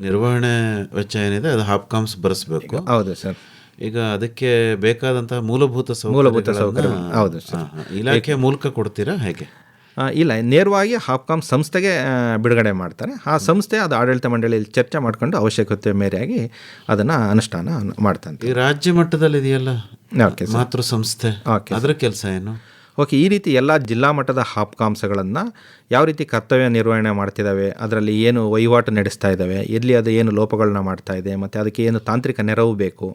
Speaker 4: ನಿರ್ವಹಣೆ ವೆಚ್ಚ ಏನಿದೆ ಅದು ಹಾಪ್ಕಾಮ್ಸ್ ಭರಿಸಬೇಕು.
Speaker 5: ಹೌದು ಸರ್.
Speaker 4: ಈಗ ಅದಕ್ಕೆ ಬೇಕಾದಂತಹ ಮೂಲಭೂತ ಸೌಕರ್ಯ
Speaker 5: ಹೌದು ಸರ್,
Speaker 4: ಇಲಾಖೆ ಮೂಲಕ ಕೊಡ್ತೀರಾ ಹೇಗೆ?
Speaker 5: ಇಲ್ಲ, ನೇರವಾಗಿ ಹಾಪ್ಕಾಮ್ ಸಂಸ್ಥೆಗೆ ಬಿಡುಗಡೆ ಮಾಡ್ತಾರೆ. ಆ ಸಂಸ್ಥೆ ಅದು ಆಡಳಿತ ಮಂಡಳಿಯಲ್ಲಿ ಚರ್ಚೆ ಮಾಡ್ಕೊಂಡು ಅವಶ್ಯಕತೆ ಮೇರೆಯಾಗಿ ಅದನ್ನು ಅನುಷ್ಠಾನ ಮಾಡ್ತಾನೆ.
Speaker 4: ಈ ರಾಜ್ಯ ಮಟ್ಟದಲ್ಲಿ ಇದೆಯಲ್ಲ ಮಾತೃ ಸಂಸ್ಥೆ, ಅದರ ಕೆಲಸ ಏನು?
Speaker 5: ಓಕೆ, ಈ ರೀತಿ ಎಲ್ಲ ಜಿಲ್ಲಾ ಮಟ್ಟದ ಹಾಪ್ಕಾಮ್ಸ್ಗಳನ್ನು ಯಾವ ರೀತಿ ಕರ್ತವ್ಯ ನಿರ್ವಹಣೆ ಮಾಡ್ತಿದ್ದಾವೆ, ಅದರಲ್ಲಿ ಏನು ವಹಿವಾಟು ನಡೆಸ್ತಾ ಇದ್ದಾವೆ, ಎಲ್ಲಿ ಅದು ಏನು ಲೋಪಗಳನ್ನ ಮಾಡ್ತಾ ಇದೆ, ಮತ್ತು ಅದಕ್ಕೆ ಏನು ತಾಂತ್ರಿಕ ನೆರವು ಬೇಕು,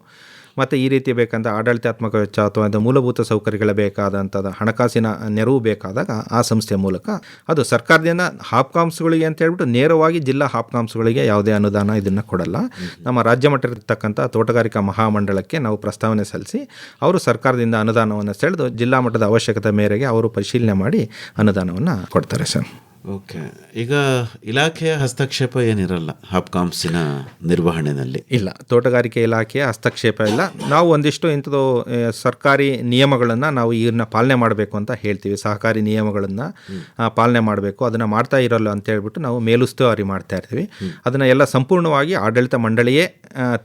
Speaker 5: ಮತ್ತು ಈ ರೀತಿ ಬೇಕಂತ ಆಡಳಿತಾತ್ಮಕ ವೆಚ್ಚ ಅಥವಾ ಅದು ಮೂಲಭೂತ ಸೌಕರ್ಯಗಳ ಬೇಕಾದಂಥದ್ದು ಹಣಕಾಸಿನ ನೆರವು ಬೇಕಾದಾಗ ಆ ಸಂಸ್ಥೆಯ ಮೂಲಕ ಅದು ಸರ್ಕಾರದಿಂದ ಹಾಪ್ಕಾಮ್ಸ್ಗಳಿಗೆ ಅಂತ ಹೇಳ್ಬಿಟ್ಟು ನೇರವಾಗಿ ಜಿಲ್ಲಾ ಹಾಪ್ಕಾಮ್ಸ್ಗಳಿಗೆ ಯಾವುದೇ ಅನುದಾನ ಇದನ್ನು ಕೊಡಲ್ಲ. ನಮ್ಮ ರಾಜ್ಯ ಮಟ್ಟದಲ್ಲಿರ್ತಕ್ಕಂಥ ತೋಟಗಾರಿಕಾ ಮಹಾಮಂಡಲಕ್ಕೆ ನಾವು ಪ್ರಸ್ತಾವನೆ ಸಲ್ಲಿಸಿ ಅವರು ಸರ್ಕಾರದಿಂದ ಅನುದಾನವನ್ನು ಸೆಳೆದು ಜಿಲ್ಲಾ ಮಟ್ಟದ ಅವಶ್ಯಕತೆ ಮೇರೆಗೆ ಅವರು ಪರಿಶೀಲನೆ ಮಾಡಿ ಅನುದಾನವನ್ನು ಕೊಡ್ತಾರೆ ಸರ್.
Speaker 4: ಓಕೆ, ಈಗ ಇಲಾಖೆಯ ಹಸ್ತಕ್ಷೇಪ ಏನಿರಲ್ಲ ಹಾಪ್ಕಾಮ್ಸಿನ ನಿರ್ವಹಣೆಯಲ್ಲಿ?
Speaker 5: ಇಲ್ಲ, ತೋಟಗಾರಿಕೆ ಇಲಾಖೆಯ ಹಸ್ತಕ್ಷೇಪ ಇಲ್ಲ. ನಾವು ಒಂದಿಷ್ಟು ಇಂಥದ್ದು ಸರ್ಕಾರಿ ನಿಯಮಗಳನ್ನು ನಾವು ಇದನ್ನ ಪಾಲನೆ ಮಾಡಬೇಕು ಅಂತ ಹೇಳ್ತೀವಿ. ಸಹಕಾರಿ ನಿಯಮಗಳನ್ನು ಪಾಲನೆ ಮಾಡಬೇಕು, ಅದನ್ನು ಮಾಡ್ತಾ ಇರೋಲ್ಲ ಅಂತ ಹೇಳ್ಬಿಟ್ಟು ನಾವು ಮೇಲುಸ್ತುವಾರಿ ಮಾಡ್ತಾ ಇರ್ತೀವಿ. ಅದನ್ನು ಎಲ್ಲ ಸಂಪೂರ್ಣವಾಗಿ ಆಡಳಿತ ಮಂಡಳಿಯೇ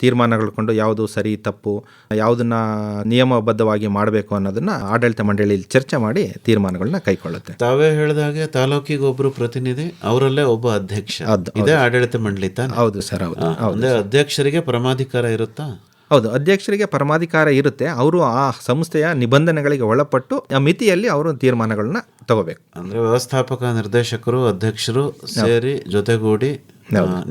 Speaker 5: ತೀರ್ಮಾನಗಳ್ಕೊಂಡು ಯಾವುದು ಸರಿ ತಪ್ಪು, ಯಾವುದನ್ನು ನಿಯಮಬದ್ಧವಾಗಿ ಮಾಡಬೇಕು ಅನ್ನೋದನ್ನು ಆಡಳಿತ ಮಂಡಳಿಯಲ್ಲಿ ಚರ್ಚೆ ಮಾಡಿ ತೀರ್ಮಾನಗಳನ್ನ ಕೈಗೊಳ್ಳುತ್ತೆ.
Speaker 4: ತಾವೇ ಹೇಳಿದಾಗೆ ತಾಲೂಕಿಗೆ ಒಬ್ಬರು ಪ್ರತಿನಿಧಿ, ಅವರಲ್ಲೇ ಒಬ್ಬ ಅಧ್ಯಕ್ಷ, ಇದೇ ಆಡಳಿತ ಮಂಡಳಿ ತಾನೆ?
Speaker 5: ಹೌದು ಸರ್. ಹೌದು.
Speaker 4: ಅಂದ್ರೆ ಅಧ್ಯಕ್ಷರಿಗೆ ಪರಮಾಧಿಕಾರ ಇರುತ್ತಾ?
Speaker 5: ಹೌದು, ಅಧ್ಯಕ್ಷರಿಗೆ ಪರಮಾಧಿಕಾರ ಇರುತ್ತೆ. ಅವರು ಆ ಸಂಸ್ಥೆಯ ನಿಬಂಧನೆಗಳಿಗೆ ಒಳಪಟ್ಟು ಆ ಮಿತಿಯಲ್ಲಿ ಅವರು ತೀರ್ಮಾನಗಳನ್ನ ತಗೋಬೇಕು.
Speaker 4: ಅಂದ್ರೆ ವ್ಯವಸ್ಥಾಪಕ ನಿರ್ದೇಶಕರು ಅಧ್ಯಕ್ಷರು ಸೇರಿ ಜೊತೆಗೂಡಿ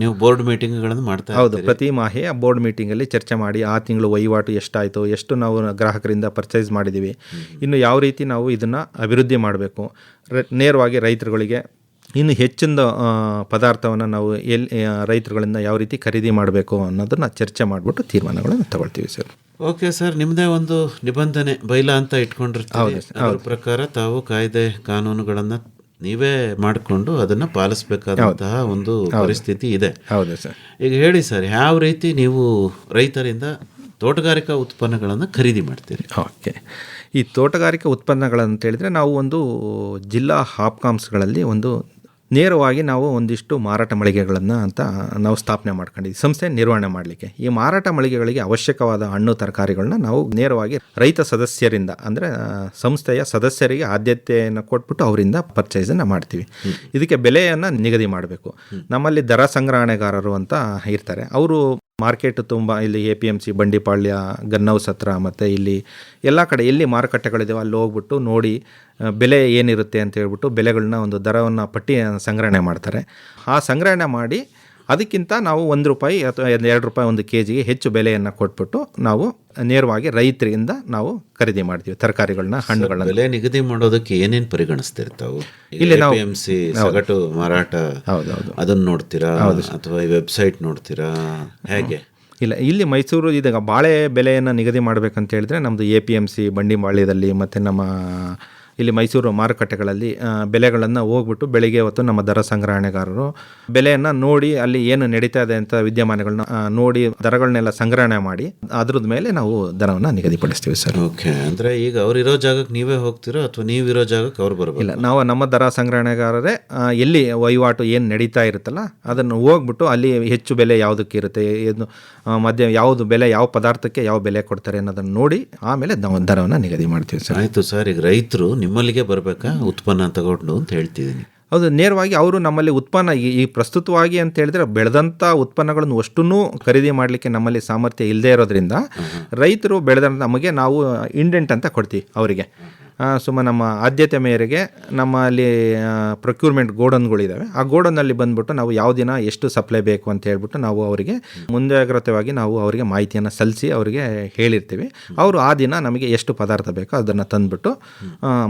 Speaker 4: ನೀವು ಬೋರ್ಡ್ ಮೀಟಿಂಗ್ಗಳನ್ನು ಮಾಡ್ತಾ?
Speaker 5: ಹೌದು, ಪ್ರತಿ ಮಾಹೆ ಆ ಬೋರ್ಡ್ ಮೀಟಿಂಗಲ್ಲಿ ಚರ್ಚೆ ಮಾಡಿ ಆ ತಿಂಗಳು ವಹಿವಾಟು ಎಷ್ಟಾಯಿತು, ಎಷ್ಟು ನಾವು ಗ್ರಾಹಕರಿಂದ ಪರ್ಚೇಸ್ ಮಾಡಿದ್ದೀವಿ, ಇನ್ನು ಯಾವ ರೀತಿ ನಾವು ಇದನ್ನು ಅಭಿವೃದ್ಧಿ ಮಾಡಬೇಕು, ನೇರವಾಗಿ ರೈತರುಗಳಿಗೆ ಇನ್ನು ಹೆಚ್ಚಿನ ಪದಾರ್ಥವನ್ನು ನಾವು ರೈತರುಗಳಿಂದ ಯಾವ ರೀತಿ ಖರೀದಿ ಮಾಡಬೇಕು ಅನ್ನೋದನ್ನು ಚರ್ಚೆ ಮಾಡಿಬಿಟ್ಟು ತೀರ್ಮಾನಗಳನ್ನು ತಗೊಳ್ತೀವಿ ಸರ್.
Speaker 4: ಓಕೆ ಸರ್, ನಿಮ್ಮದೇ ಒಂದು ನಿಬಂಧನೆ ಬೈಲಾ ಅಂತ ಇಟ್ಕೊಂಡಿರ್ತೀವಿ. ಅದ್ರ ಪ್ರಕಾರ ತಾವು ಕಾಯ್ದೆ ಕಾನೂನುಗಳನ್ನು ನೀವೇ ಮಾಡಿಕೊಂಡು ಅದನ್ನು ಪಾಲಿಸಬೇಕಾದಂತಹ ಒಂದು ಪರಿಸ್ಥಿತಿ ಇದೆ.
Speaker 5: ಹೌದು ಸರ್.
Speaker 4: ಈಗ ಹೇಳಿ ಸರ್, ಯಾವ ರೀತಿ ನೀವು ರೈತರಿಂದ ತೋಟಗಾರಿಕಾ ಉತ್ಪನ್ನಗಳನ್ನು ಖರೀದಿ ಮಾಡ್ತೀರಿ?
Speaker 5: ಓಕೆ, ಈ ತೋಟಗಾರಿಕಾ ಉತ್ಪನ್ನಗಳಂತ ಹೇಳಿದರೆ ನಾವು ಒಂದು ಜಿಲ್ಲಾ ಹಾಪ್ಕಾಮ್ಸ್ಗಳಲ್ಲಿ ಒಂದು ನೇರವಾಗಿ ನಾವು ಒಂದಿಷ್ಟು ಮಾರಾಟ ಮಳಿಗೆಗಳನ್ನು ಅಂತ ನಾವು ಸ್ಥಾಪನೆ ಮಾಡ್ಕೊಂಡಿದ್ದೀವಿ ಸಂಸ್ಥೆ ನಿರ್ವಹಣೆ ಮಾಡಲಿಕ್ಕೆ. ಈ ಮಾರಾಟ ಮಳಿಗೆಗಳಿಗೆ ಅವಶ್ಯಕವಾದ ಹಣ್ಣು ತರಕಾರಿಗಳನ್ನ ನಾವು ನೇರವಾಗಿ ರೈತ ಸದಸ್ಯರಿಂದ, ಅಂದರೆ ಸಂಸ್ಥೆಯ ಸದಸ್ಯರಿಗೆ ಆದ್ಯತೆಯನ್ನು ಕೊಟ್ಬಿಟ್ಟು ಅವರಿಂದ ಪರ್ಚೇಸನ್ನು ಮಾಡ್ತೀವಿ. ಇದಕ್ಕೆ ಬೆಲೆಯನ್ನು ನಿಗದಿ ಮಾಡಬೇಕು. ನಮ್ಮಲ್ಲಿ ದರ ಸಂಗ್ರಹಣೆಗಾರರು ಅಂತ ಇರ್ತಾರೆ. ಅವರು ಮಾರ್ಕೆಟ್ ತುಂಬ ಇಲ್ಲಿ APMC, ಬಂಡಿಪಾಳ್ಯ, ಗನ್ನೌಸ್ ಹತ್ರ ಮತ್ತು ಇಲ್ಲಿ ಎಲ್ಲ ಕಡೆ ಎಲ್ಲಿ ಮಾರುಕಟ್ಟೆಗಳಿದ್ದಾವೆ ಅಲ್ಲಿ ಹೋಗ್ಬಿಟ್ಟು ನೋಡಿ ಬೆಲೆ ಏನಿರುತ್ತೆ ಅಂತ ಹೇಳ್ಬಿಟ್ಟು ಬೆಲೆಗಳನ್ನ ಒಂದು ದರವನ್ನು ಪಟ್ಟಿ ಸಂಗ್ರಹಣೆ ಮಾಡ್ತಾರೆ. ಆ ಸಂಗ್ರಹಣೆ ಮಾಡಿ ಅದಕ್ಕಿಂತ ನಾವು ₹1 ಅಥವಾ ₹2 ಒಂದು ಕೆಜಿಗೆ ಹೆಚ್ಚು ಬೆಲೆಯನ್ನು ಕೊಟ್ಬಿಟ್ಟು ನಾವು ನೇರವಾಗಿ ರೈತರಿಂದ ನಾವು ಖರೀದಿ ಮಾಡ್ತೀವಿ ತರಕಾರಿಗಳನ್ನ, ಹಣ್ಣುಗಳನ್ನ.
Speaker 4: ಬೆಲೆ ನಿಗದಿ ಮಾಡೋದಕ್ಕೆ ಏನೇನು ಪರಿಗಣಿಸ್ತಿರ್ತಾವೆ? ಇಲ್ಲಿ ನಾವು APMC ಸಗಟು ಮಾರಾಟ ಅದನ್ನು ನೋಡ್ತೀರಾ ಅಥವಾ ಈ ವೆಬ್ಸೈಟ್ ನೋಡ್ತೀರಾ ಹೇಗೆ?
Speaker 5: ಇಲ್ಲ, ಇಲ್ಲಿ ಮೈಸೂರು ಇದಾಗ ಬಾಳೆ ಬೆಲೆಯನ್ನು ನಿಗದಿ ಮಾಡಬೇಕಂತ ಹೇಳಿದ್ರೆ ನಮ್ಮದು APMC ಬಂಡಿಪಾಳ್ಯದಲ್ಲಿ ಮತ್ತು ನಮ್ಮ ಇಲ್ಲಿ ಮೈಸೂರು ಮಾರುಕಟ್ಟೆಗಳಲ್ಲಿ ಬೆಲೆಗಳನ್ನು ಹೋಗ್ಬಿಟ್ಟು ಬೆಳಿಗ್ಗೆ ಹೊತ್ತು ನಮ್ಮ ದರ ಸಂಗ್ರಹಣೆಗಾರರು ಬೆಲೆಯನ್ನು ನೋಡಿ ಅಲ್ಲಿ ಏನು ನಡೀತಾ ಇದೆ ಅಂತ ವಿದ್ಯಮಾನಗಳನ್ನ ನೋಡಿ ದರಗಳನ್ನೆಲ್ಲ ಸಂಗ್ರಹಣೆ ಮಾಡಿ ಅದ್ರದ್ದು ಮೇಲೆ ನಾವು ದರವನ್ನು ನಿಗದಿಪಡಿಸ್ತೀವಿ ಸರ್.
Speaker 4: ಓಕೆ, ಅಂದರೆ ಈಗ ಅವ್ರಿರೋ ಜಾಗಕ್ಕೆ ನೀವೇ ಹೋಗ್ತೀರೋ ಅಥವಾ ನೀವಿರೋ ಜಾಗಕ್ಕೆ ಅವ್ರು ಬರಬೇಕು?
Speaker 5: ಇಲ್ಲ, ನಾವು ನಮ್ಮ ದರ ಸಂಗ್ರಹಣೆಗಾರರೇ ಎಲ್ಲಿ ವಹಿವಾಟು ಏನು ನಡೀತಾ ಇರುತ್ತಲ್ಲ ಅದನ್ನು ಹೋಗ್ಬಿಟ್ಟು ಅಲ್ಲಿ ಹೆಚ್ಚು ಬೆಲೆ ಯಾವುದಕ್ಕೆ ಇರುತ್ತೆ, ಏನು ಮಧ್ಯ ಯಾವುದು ಬೆಲೆ, ಯಾವ ಪದಾರ್ಥಕ್ಕೆ ಯಾವ ಬೆಲೆ ಕೊಡ್ತಾರೆ ಅನ್ನೋದನ್ನು ನೋಡಿ ಆಮೇಲೆ ನಾವು ದರವನ್ನು ನಿಗದಿ ಮಾಡ್ತೀವಿ ಸರ್.
Speaker 4: ಆಯಿತು ಸರ್. ಈಗ ರೈತರು ನಿಮ್ಮಲ್ಲಿಗೆ ಬರಬೇಕಾ ಉತ್ಪನ್ನ ತಗೊಂಡು ಅಂತ ಹೇಳ್ತಿದ್ದೀನಿ?
Speaker 5: ಹೌದು, ನೇರವಾಗಿ ಅವರು ನಮ್ಮಲ್ಲಿ ಉತ್ಪನ್ನ ಈ ಪ್ರಸ್ತುತವಾಗಿ ಅಂತ ಹೇಳಿದ್ರೆ ಬೆಳೆದಂಥ ಉತ್ಪನ್ನಗಳನ್ನು ಅಷ್ಟೂ ಖರೀದಿ ಮಾಡಲಿಕ್ಕೆ ನಮ್ಮಲ್ಲಿ ಸಾಮರ್ಥ್ಯ ಇಲ್ಲದೆ ಇರೋದ್ರಿಂದ ರೈತರು ಬೆಳೆದಂಥ ನಮಗೆ ನಾವು ಇಂಡೆಂಟ್ ಅಂತ ಕೊಡ್ತೀವಿ ಅವರಿಗೆ. ಸುಮ್ಮನೆ ನಮ್ಮ ಆದ್ಯತೆ ಮೇರೆಗೆ ನಮ್ಮಲ್ಲಿ ಪ್ರೊಕ್ಯೂರ್ಮೆಂಟ್ ಗೋಡನ್ಗಳಿದ್ದಾವೆ. ಆ ಗೋಡನ್ನಲ್ಲಿ ಬಂದುಬಿಟ್ಟು ನಾವು ಯಾವ ದಿನ ಎಷ್ಟು ಸಪ್ಲೈ ಬೇಕು ಅಂತ ಹೇಳ್ಬಿಟ್ಟು ನಾವು ಅವರಿಗೆ ಮುಂಜಾಗ್ರತೆಯಾಗಿ ನಾವು ಅವರಿಗೆ ಮಾಹಿತಿಯನ್ನು ಸಲ್ಲಿಸಿ ಅವರಿಗೆ ಹೇಳಿರ್ತೀವಿ. ಅವರು ಆ ದಿನ ನಮಗೆ ಎಷ್ಟು ಪದಾರ್ಥ ಬೇಕೋ ಅದನ್ನು ತಂದುಬಿಟ್ಟು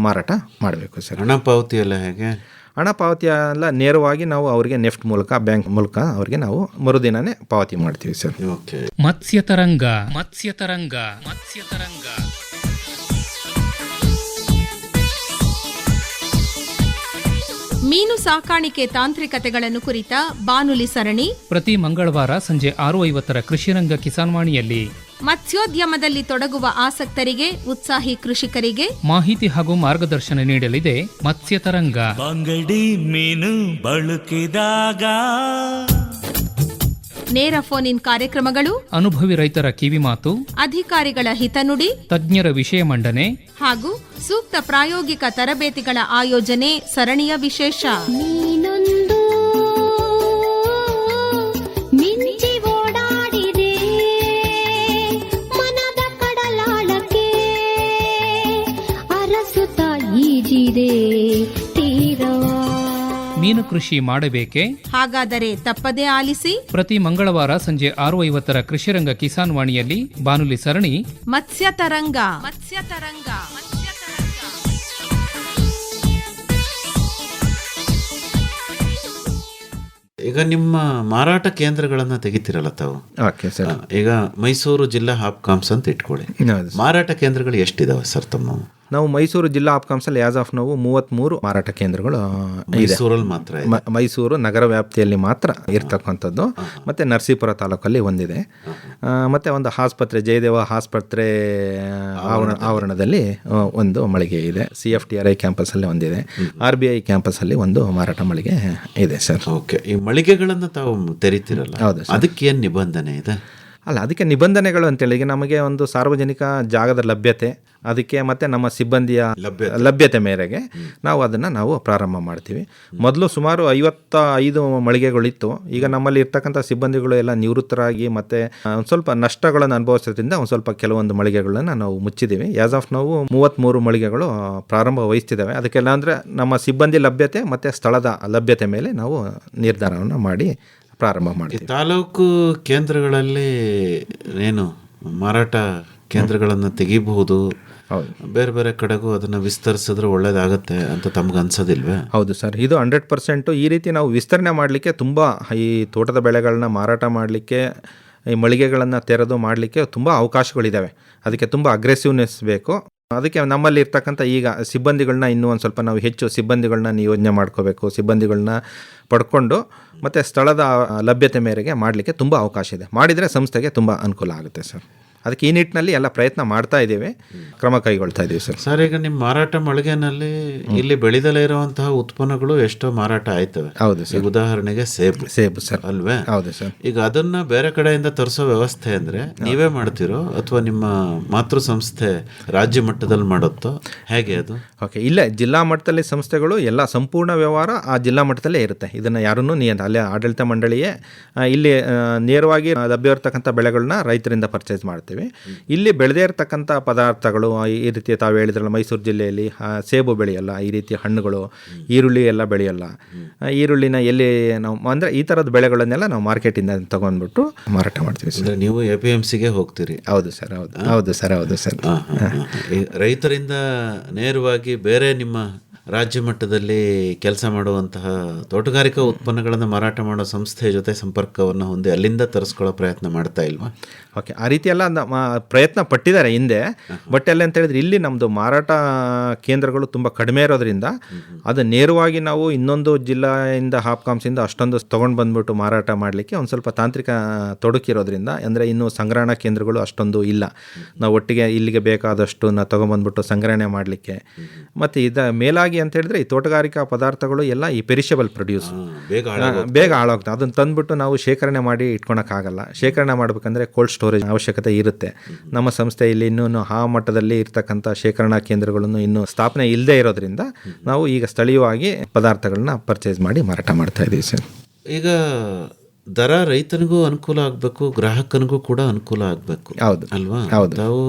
Speaker 5: ಮಾರಾಟ ಮಾಡಬೇಕು ಸರ್.
Speaker 4: ಹಣ ಪಾವತಿ ಎಲ್ಲ ಹೇಗೆ?
Speaker 5: ಹಣ ಪಾವತಿ ಎಲ್ಲ ನೇರವಾಗಿ ನಾವು ಅವರಿಗೆ ನೆಫ್ಟ್ ಮೂಲಕ, ಬ್ಯಾಂಕ್ ಮೂಲಕ ಅವರಿಗೆ ನಾವು ಮರುದಿನನೇ ಪಾವತಿ ಮಾಡ್ತೀವಿ ಸರ್.
Speaker 4: ಓಕೆ.
Speaker 1: ಮತ್ಸ್ಯತರಂಗ ಮತ್ಸ್ಯತರಂಗ ಮತ್ಸ್ಯತರಂಗ
Speaker 2: ಮೀನು ಸಾಕಾಣಿಕೆ ತಾಂತ್ರಿಕತೆಗಳನ್ನು ಕುರಿತ ಬಾನುಲಿ ಸರಣಿ
Speaker 1: ಪ್ರತಿ ಮಂಗಳವಾರ ಸಂಜೆ 6:50 ಕೃಷಿರಂಗ ಕಿಸಾನ್ವಾಣಿಯಲ್ಲಿ
Speaker 2: ಮತ್ಸ್ಯೋದ್ಯಮದಲ್ಲಿ ತೊಡಗುವ ಆಸಕ್ತರಿಗೆ, ಉತ್ಸಾಹಿ ಕೃಷಿಕರಿಗೆ
Speaker 1: ಮಾಹಿತಿ ಹಾಗೂ ಮಾರ್ಗದರ್ಶನ ನೀಡಲಿದೆ ಮತ್ಸ್ಯತರಂಗ.
Speaker 6: ಬಂಗಡಿ ಮೀನು ಬಳಕಿದಾಗ
Speaker 2: ನೇರ ಫೋನ್ ಇನ್ ಕಾರ್ಯಕ್ರಮಗಳು,
Speaker 1: ಅನುಭವಿ ರೈತರ ಕಿವಿಮಾತು,
Speaker 2: ಅಧಿಕಾರಿಗಳ ಹಿತನುಡಿ,
Speaker 1: ತಜ್ಞರ ವಿಷಯ ಮಂಡನೆ
Speaker 2: ಹಾಗೂ ಸೂಕ್ತ ಪ್ರಾಯೋಗಿಕ ತರಬೇತಿಗಳ ಆಯೋಜನೆ ಸರಣಿಯ ವಿಶೇಷ.
Speaker 7: ನೀನೊಂದು ಮಿಂಚಿ ಓಡಾಡಿದೆ ಮನದ ಕಡಲಾಳಕ್ಕೆ, ಅರಸುತ್ತ ಈಜಿದೆ ತೀರವ.
Speaker 1: ಮೀನು ಕೃಷಿ ಮಾಡಬೇಕೆ?
Speaker 2: ಹಾಗಾದರೆ ತಪ್ಪದೇ ಆಲಿಸಿ
Speaker 1: ಪ್ರತಿ ಮಂಗಳವಾರ ಸಂಜೆ 6:50 ಕೃಷಿರಂಗ ಕಿಸಾನ್ವಾಣಿಯಲ್ಲಿ ಬಾನುಲಿ ಸರಣಿ
Speaker 2: ಮತ್ಸ್ಯತರಂಗ. ಮತ್ಸ್ಯತರಂಗ
Speaker 4: ಈಗ ನಿಮ್ಮ ಮಾರಾಟ ಕೇಂದ್ರಗಳನ್ನು ತೆಗಿತೀರಲ್ಲ ತಾವು?
Speaker 5: Okay sir.
Speaker 4: ಈಗ ಮೈಸೂರು ಜಿಲ್ಲಾ ಹಾಪ್ಕಾಮ್ಸ್ ಅಂತ ಇಟ್ಕೊಳ್ಳಿ. ಮಾರಾಟ ಕೇಂದ್ರಗಳು ಎಷ್ಟಿದಾವೆ ಸರ್ ತಮ್ಮ?
Speaker 5: ನಾವು ಮೈಸೂರು ಜಿಲ್ಲಾ ಹಾಪ್ಕಾಮ್ಸಲ್ಲಿ ಆಸ್ ಆಫ್ ನಾವು 33 ಮಾರಾಟ ಕೇಂದ್ರಗಳು
Speaker 4: ಮೈಸೂರಲ್ಲಿ ಮಾತ್ರ ಇದೆ.
Speaker 5: ಮೈಸೂರು ನಗರ ವ್ಯಾಪ್ತಿಯಲ್ಲಿ ಮಾತ್ರ ಇರ್ತಕ್ಕಂಥದ್ದು. ಮತ್ತು ನರಸೀಪುರ ತಾಲೂಕಲ್ಲಿ ಒಂದಿದೆ. ಮತ್ತು ಒಂದು ಆಸ್ಪತ್ರೆ, ಜಯದೇವ ಆಸ್ಪತ್ರೆ ಆವರಣದಲ್ಲಿ ಒಂದು ಮಳಿಗೆ ಇದೆ. CFTRI ಕ್ಯಾಂಪಸ್ಸಲ್ಲಿ ಒಂದಿದೆ. RBI ಕ್ಯಾಂಪಸ್ಸಲ್ಲಿ ಒಂದು ಮಾರಾಟ ಮಳಿಗೆ ಇದೆ ಸರ್.
Speaker 4: ಓಕೆ. ಈ ಮಳಿಗೆಗಳನ್ನು ತಾವು ತೆರಿತೀರಲ್ಲ,
Speaker 5: ಹೌದು ಸರ್.
Speaker 4: ಅದಕ್ಕೆ ಏನು ನಿಬಂಧನೆ ಇದೆ?
Speaker 5: ಅಲ್ಲ, ಅದಕ್ಕೆ ನಿಬಂಧನೆಗಳು ಅಂತೇಳಿ ಈಗ ನಮಗೆ ಒಂದು ಸಾರ್ವಜನಿಕ ಜಾಗದ ಲಭ್ಯತೆ, ಅದಕ್ಕೆ ಮತ್ತು ನಮ್ಮ ಸಿಬ್ಬಂದಿಯ ಲಭ್ಯತೆ ಮೇರೆಗೆ ನಾವು ಅದನ್ನು ಪ್ರಾರಂಭ ಮಾಡ್ತೀವಿ. ಮೊದಲು ಸುಮಾರು 55 ಮಳಿಗೆಗಳಿತ್ತು. ಈಗ ನಮ್ಮಲ್ಲಿ ಇರ್ತಕ್ಕಂಥ ಸಿಬ್ಬಂದಿಗಳು ಎಲ್ಲ ನಿವೃತ್ತರಾಗಿ ಮತ್ತು ಒಂದು ಸ್ವಲ್ಪ ನಷ್ಟಗಳನ್ನು ಅನುಭವಿಸೋದ್ರಿಂದ ಒಂದು ಸ್ವಲ್ಪ ಕೆಲವೊಂದು ಮಳಿಗೆಗಳನ್ನು ನಾವು ಮುಚ್ಚಿದ್ದೀವಿ. ಆಸ್ ಆಫ್ ನಾವು 33 ಮಳಿಗೆಗಳು ಪ್ರಾರಂಭ ವಹಿಸ್ತಿದ್ದಾವೆ. ಅದಕ್ಕೆಲ್ಲ ಅಂದರೆ ನಮ್ಮ ಸಿಬ್ಬಂದಿ ಲಭ್ಯತೆ ಮತ್ತು ಸ್ಥಳದ ಲಭ್ಯತೆ ಮೇಲೆ ನಾವು ನಿರ್ಧಾರವನ್ನು ಮಾಡಿ ಪ್ರಾರಂಭ ಮಾಡ್ತೀವಿ.
Speaker 4: ತಾಲೂಕು ಕೇಂದ್ರಗಳಲ್ಲಿ ಏನು ಮಾರಾಟ ಕೇಂದ್ರಗಳನ್ನು ತೆಗಿಬಹುದು, ಬೇರೆ ಬೇರೆ ಕಡೆಗೂ ಅದನ್ನು ವಿಸ್ತರಿಸಿದ್ರೆ ಒಳ್ಳೇದಾಗತ್ತೆ ಅಂತ ತಮ್ಗೆ ಅನ್ಸೋದಿಲ್ವೇ?
Speaker 5: ಹೌದು ಸರ್, ಇದು 100% ಈ ರೀತಿ ನಾವು ವಿಸ್ತರಣೆ ಮಾಡಲಿಕ್ಕೆ ತುಂಬ ಈ ತೋಟದ ಬೆಳೆಗಳನ್ನ ಮಾರಾಟ ಮಾಡಲಿಕ್ಕೆ, ಈ ಮಳಿಗೆಗಳನ್ನು ತೆರೆದು ಮಾಡಲಿಕ್ಕೆ ತುಂಬ ಅವಕಾಶಗಳಿದ್ದಾವೆ. ಅದಕ್ಕೆ ತುಂಬ ಅಗ್ರೆಸಿವ್ನೆಸ್ ಬೇಕು. ಅದಕ್ಕೆ ನಮ್ಮಲ್ಲಿ ಇರ್ತಕ್ಕಂಥ ಈಗ ಸಿಬ್ಬಂದಿಗಳನ್ನ ಇನ್ನೂ ಒಂದು ಸ್ವಲ್ಪ ನಾವು ಹೆಚ್ಚು ಸಿಬ್ಬಂದಿಗಳನ್ನ ನಿಯೋಜನೆ ಮಾಡ್ಕೋಬೇಕು. ಸಿಬ್ಬಂದಿಗಳನ್ನ ಪಡ್ಕೊಂಡು ಮತ್ತು ಸ್ಥಳದ ಲಭ್ಯತೆ ಮೇರೆಗೆ ಮಾಡಲಿಕ್ಕೆ ತುಂಬ ಅವಕಾಶ ಇದೆ. ಮಾಡಿದರೆ ಸಂಸ್ಥೆಗೆ ತುಂಬ ಅನುಕೂಲ ಆಗುತ್ತೆ ಸರ್. ಅದಕ್ಕೆ ಈ ನಿಟ್ಟಿನಲ್ಲಿ ಎಲ್ಲ ಪ್ರಯತ್ನ ಮಾಡ್ತಾ ಇದ್ದೀವಿ, ಕ್ರಮ ಕೈಗೊಳ್ತಾ ಇದ್ದೀವಿ ಸರ್.
Speaker 4: ಸರ್, ಈಗ ನಿಮ್ಮ ಮಾರಾಟ ಮಳಿಗೆನಲ್ಲಿ ಇಲ್ಲಿ ಬೆಳೆದಲೇ ಇರುವಂತಹ ಉತ್ಪನ್ನಗಳು ಎಷ್ಟೋ ಮಾರಾಟ ಆಯ್ತವೆ.
Speaker 5: ಹೌದು ಸರ್.
Speaker 4: ಉದಾಹರಣೆಗೆ ಸೇಬು
Speaker 5: ಸರ್
Speaker 4: ಅಲ್ವೇ?
Speaker 5: ಹೌದು ಸರ್.
Speaker 4: ಈಗ ಅದನ್ನ ಬೇರೆ ಕಡೆಯಿಂದ ತರಿಸೋ ವ್ಯವಸ್ಥೆ ಅಂದ್ರೆ ನೀವೇ ಮಾಡ್ತಿರೋ ಅಥವಾ ನಿಮ್ಮ ಮಾತೃ ಸಂಸ್ಥೆ ರಾಜ್ಯ ಮಟ್ಟದಲ್ಲಿ ಮಾಡುತ್ತೋ, ಹೇಗೆ ಅದು?
Speaker 5: ಓಕೆ, ಇಲ್ಲ, ಜಿಲ್ಲಾ ಮಟ್ಟದಲ್ಲಿ ಸಂಸ್ಥೆಗಳು ಎಲ್ಲ ಸಂಪೂರ್ಣ ವ್ಯವಹಾರ ಆ ಜಿಲ್ಲಾ ಮಟ್ಟದಲ್ಲೇ ಇರುತ್ತೆ. ಇದನ್ನು ಯಾರನ್ನೂ ಅಲ್ಲೇ ಆಡಳಿತ ಮಂಡಳಿಯೇ ಇಲ್ಲಿ ನೇರವಾಗಿ ಲಭ್ಯ ಇರತಕ್ಕಂಥ ಬೆಳೆಗಳನ್ನ ರೈತರಿಂದ ಪರ್ಚೇಸ್ ಮಾಡ್ತೀವಿ. ಇಲ್ಲಿ ಬೆಳೆದೇ ಇರತಕ್ಕಂಥ ಪದಾರ್ಥಗಳು ಈ ರೀತಿ ತಾವು ಹೇಳಿದ್ರಲ್ಲ, ಮೈಸೂರು ಜಿಲ್ಲೆಯಲ್ಲಿ ಸೇಬು ಬೆಳೆಯಲ್ಲ, ಈ ರೀತಿ ಹಣ್ಣುಗಳು, ಈರುಳ್ಳಿ ಎಲ್ಲ ಬೆಳೆಯಲ್ಲ. ಈರುಳ್ಳಿನ ಎಲ್ಲಿ ನಾವು ಅಂದರೆ ಈ ಥರದ ಬೆಳೆಗಳನ್ನೆಲ್ಲ ನಾವು ಮಾರ್ಕೆಟಿಂದ ತಗೊಂಡ್ಬಿಟ್ಟು ಮಾರಾಟ ಮಾಡ್ತೀವಿ ಸರ್.
Speaker 4: ನೀವು APMCಗೆ ಹೋಗ್ತೀರಿ?
Speaker 5: ಹೌದು ಸರ್. ಹೌದು ಸರ್. ಹೌದು ಸರ್.
Speaker 4: ರೈತರಿಂದ ನೇರವಾಗಿ ಬೇರೆ ನಿಮ್ಮ ರಾಜ್ಯ ಮಟ್ಟದಲ್ಲಿ ಕೆಲಸ ಮಾಡುವಂತಹ ತೋಟಗಾರಿಕಾ ಉತ್ಪನ್ನಗಳನ್ನು ಮಾರಾಟ ಮಾಡೋ ಸಂಸ್ಥೆಯ ಜೊತೆ ಸಂಪರ್ಕವನ್ನು ಹೊಂದಿ ಅಲ್ಲಿಂದ ತರಿಸ್ಕೊಳ್ಳೋ ಪ್ರಯತ್ನ ಮಾಡ್ತಾ ಇಲ್ವಾ?
Speaker 5: ಓಕೆ, ಆ ರೀತಿ ಎಲ್ಲ ಪ್ರಯತ್ನ ಪಟ್ಟಿದ್ದಾರೆ ಹಿಂದೆ. ಬಟ್ ಎಲ್ಲ ಅಂತ ಹೇಳಿದ್ರೆ ಇಲ್ಲಿ ನಮ್ಮದು ಮಾರಾಟ ಕೇಂದ್ರಗಳು ತುಂಬ ಕಡಿಮೆ ಇರೋದ್ರಿಂದ ಅದು ನೇರವಾಗಿ ನಾವು ಇನ್ನೊಂದು ಜಿಲ್ಲೆಯಿಂದ ಹಾಪ್ಕಾಮ್ಸಿಂದ ಅಷ್ಟೊಂದು ತೊಗೊಂಡು ಬಂದ್ಬಿಟ್ಟು ಮಾರಾಟ ಮಾಡಲಿಕ್ಕೆ ಒಂದು ಸ್ವಲ್ಪ ತಾಂತ್ರಿಕ ತೊಡಕಿರೋದ್ರಿಂದ, ಅಂದರೆ ಇನ್ನೂ ಸಂಗ್ರಹಣಾ ಕೇಂದ್ರಗಳು ಅಷ್ಟೊಂದು ಇಲ್ಲ. ನಾವು ಒಟ್ಟಿಗೆ ಇಲ್ಲಿಗೆ ಬೇಕಾದಷ್ಟು ತೊಗೊಂಬಂದ್ಬಿಟ್ಟು ಸಂಗ್ರಹಣೆ ಮಾಡಲಿಕ್ಕೆ. ಮತ್ತು ಮೇಲಾಗಿ ಅಂತ ಹೇಳಿದ್ರೆ ಈ ತೋಟಗಾರಿಕಾ ಪದಾರ್ಥಗಳು ಎಲ್ಲ ಈ ಪೆರಿಷಬಲ್ ಪ್ರೊಡ್ಯೂಸ್ ಬೇಗ ಹಾಳಾಗ್ತದೆ. ಅದನ್ನು ತಂದುಬಿಟ್ಟು ನಾವು ಶೇಖರಣೆ ಮಾಡಿ ಇಟ್ಕೊಳಕ್ಕಾಗಲ್ಲ. ಶೇಖರಣೆ ಮಾಡಬೇಕಂದ್ರೆ ಕೋಲ್ಡ್ ಸ್ಟೋರೇಜ್ ಅವಶ್ಯಕತೆ ಇರುತ್ತೆ. ನಮ್ಮ ಸಂಸ್ಥೆಯಲ್ಲಿ ಇನ್ನೂ ಆ ಮಟ್ಟದಲ್ಲಿ ಇರ್ತಕ್ಕಂಥ ಶೇಖರಣಾ ಕೇಂದ್ರಗಳನ್ನು ಇನ್ನೂ ಸ್ಥಾಪನೆ ಇಲ್ಲದೆ ಇರೋದ್ರಿಂದ ನಾವು ಈಗ ಸ್ಥಳೀಯವಾಗಿ ಪದಾರ್ಥಗಳನ್ನ ಪರ್ಚೇಸ್ ಮಾಡಿ ಮಾರಾಟ ಮಾಡ್ತಾ ಇದ್ದೀವಿ ಸರ್.
Speaker 4: ಈಗ ದರ ರೈತನಿಗೂ ಅನುಕೂಲ ಆಗಬೇಕು, ಗ್ರಾಹಕನಿಗೂ ಕೂಡ ಅನುಕೂಲ ಆಗಬೇಕು.
Speaker 5: ಹೌದು
Speaker 4: ಅಲ್ವಾ?
Speaker 5: ಹೌದು.
Speaker 4: ತಾವು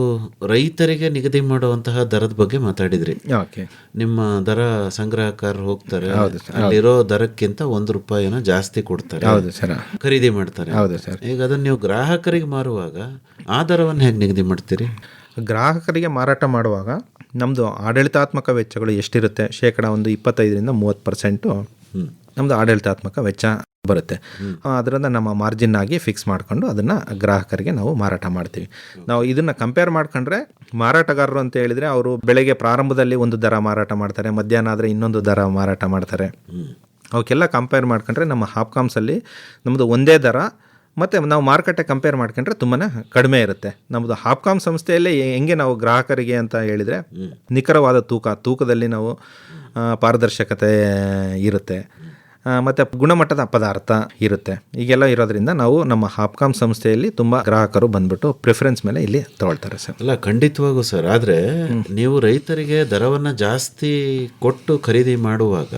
Speaker 4: ರೈತರಿಗೆ ನಿಗದಿ ಮಾಡುವಂತಹ ದರದ ಬಗ್ಗೆ ಮಾತಾಡಿದ್ರಿ.
Speaker 5: ಓಕೆ,
Speaker 4: ನಿಮ್ಮ ದರ ಸಂಗ್ರಹಕಾರರು ಹೋಗ್ತಾರೆ, ಅಲ್ಲಿರೋ ದರಕ್ಕಿಂತ ₹1 ಜಾಸ್ತಿ ಕೊಡ್ತಾರೆ,
Speaker 5: ಹೌದು ಸರ್,
Speaker 4: ಖರೀದಿ ಮಾಡ್ತಾರೆ.
Speaker 5: ಹೌದು ಸರ್.
Speaker 4: ಈಗ ಅದನ್ನು ನೀವು ಗ್ರಾಹಕರಿಗೆ ಮಾರುವಾಗ ಆ ದರವನ್ನು ಹೇಗೆ ನಿಗದಿ ಮಾಡ್ತೀರಿ?
Speaker 5: ಗ್ರಾಹಕರಿಗೆ ಮಾರಾಟ ಮಾಡುವಾಗ ನಮ್ಮದು ಆಡಳಿತಾತ್ಮಕ ವೆಚ್ಚಗಳು ಎಷ್ಟಿರುತ್ತೆ, ಶೇಕಡ ಒಂದು 25-30% ನಮ್ಮದು ಆಡಳಿತಾತ್ಮಕ ವೆಚ್ಚ ಬರುತ್ತೆ. ಅದರಿಂದ ನಮ್ಮ ಮಾರ್ಜಿನ್ ಆಗಿ ಫಿಕ್ಸ್ ಮಾಡಿಕೊಂಡು ಅದನ್ನು ಗ್ರಾಹಕರಿಗೆ ನಾವು ಮಾರಾಟ ಮಾಡ್ತೀವಿ. ನಾವು ಇದನ್ನು ಕಂಪೇರ್ ಮಾಡ್ಕೊಂಡ್ರೆ ಮಾರಾಟಗಾರರು ಅಂತ ಹೇಳಿದರೆ ಅವರು ಬೆಳಗ್ಗೆ ಪ್ರಾರಂಭದಲ್ಲಿ ಒಂದು ದರ ಮಾರಾಟ ಮಾಡ್ತಾರೆ, ಮಧ್ಯಾಹ್ನ ಆದರೆ ಇನ್ನೊಂದು ದರ ಮಾರಾಟ ಮಾಡ್ತಾರೆ. ಅವಕ್ಕೆಲ್ಲ ಕಂಪೇರ್ ಮಾಡ್ಕೊಂಡ್ರೆ ನಮ್ಮ ಹಾಪ್ಕಾಮ್ಸಲ್ಲಿ ನಮ್ಮದು ಒಂದೇ ದರ, ಮತ್ತು ನಾವು ಮಾರುಕಟ್ಟೆ ಕಂಪೇರ್ ಮಾಡ್ಕೊಂಡ್ರೆ ತುಂಬಾ ಕಡಿಮೆ ಇರುತ್ತೆ. ನಮ್ಮದು ಹಾಪ್ಕಾಮ್ ಸಂಸ್ಥೆಯಲ್ಲೇ ಹೆಂಗೆ ನಾವು ಗ್ರಾಹಕರಿಗೆ ಅಂತ ಹೇಳಿದರೆ ನಿಖರವಾದ ತೂಕದಲ್ಲಿ ನಾವು ಪಾರದರ್ಶಕತೆ ಇರುತ್ತೆ, ಮತ್ತು ಗುಣಮಟ್ಟದ ಪದಾರ್ಥ ಇರುತ್ತೆ. ಈಗೆಲ್ಲ ಇರೋದ್ರಿಂದ ನಾವು ನಮ್ಮ ಹಾಪ್ಕಾಮ್ ಸಂಸ್ಥೆಯಲ್ಲಿ ತುಂಬ ಗ್ರಾಹಕರು ಬಂದ್ಬಿಟ್ಟು ಪ್ರಿಫರೆನ್ಸ್ ಮೇಲೆ ಇಲ್ಲಿ ತಗೊಳ್ತಾರೆ ಸರ್.
Speaker 4: ಅಲ್ಲ, ಖಂಡಿತವಾಗೂ ಸರ್. ಆದರೆ ನೀವು ರೈತರಿಗೆ ದರವನ್ನು ಜಾಸ್ತಿ ಕೊಟ್ಟು ಖರೀದಿ ಮಾಡುವಾಗ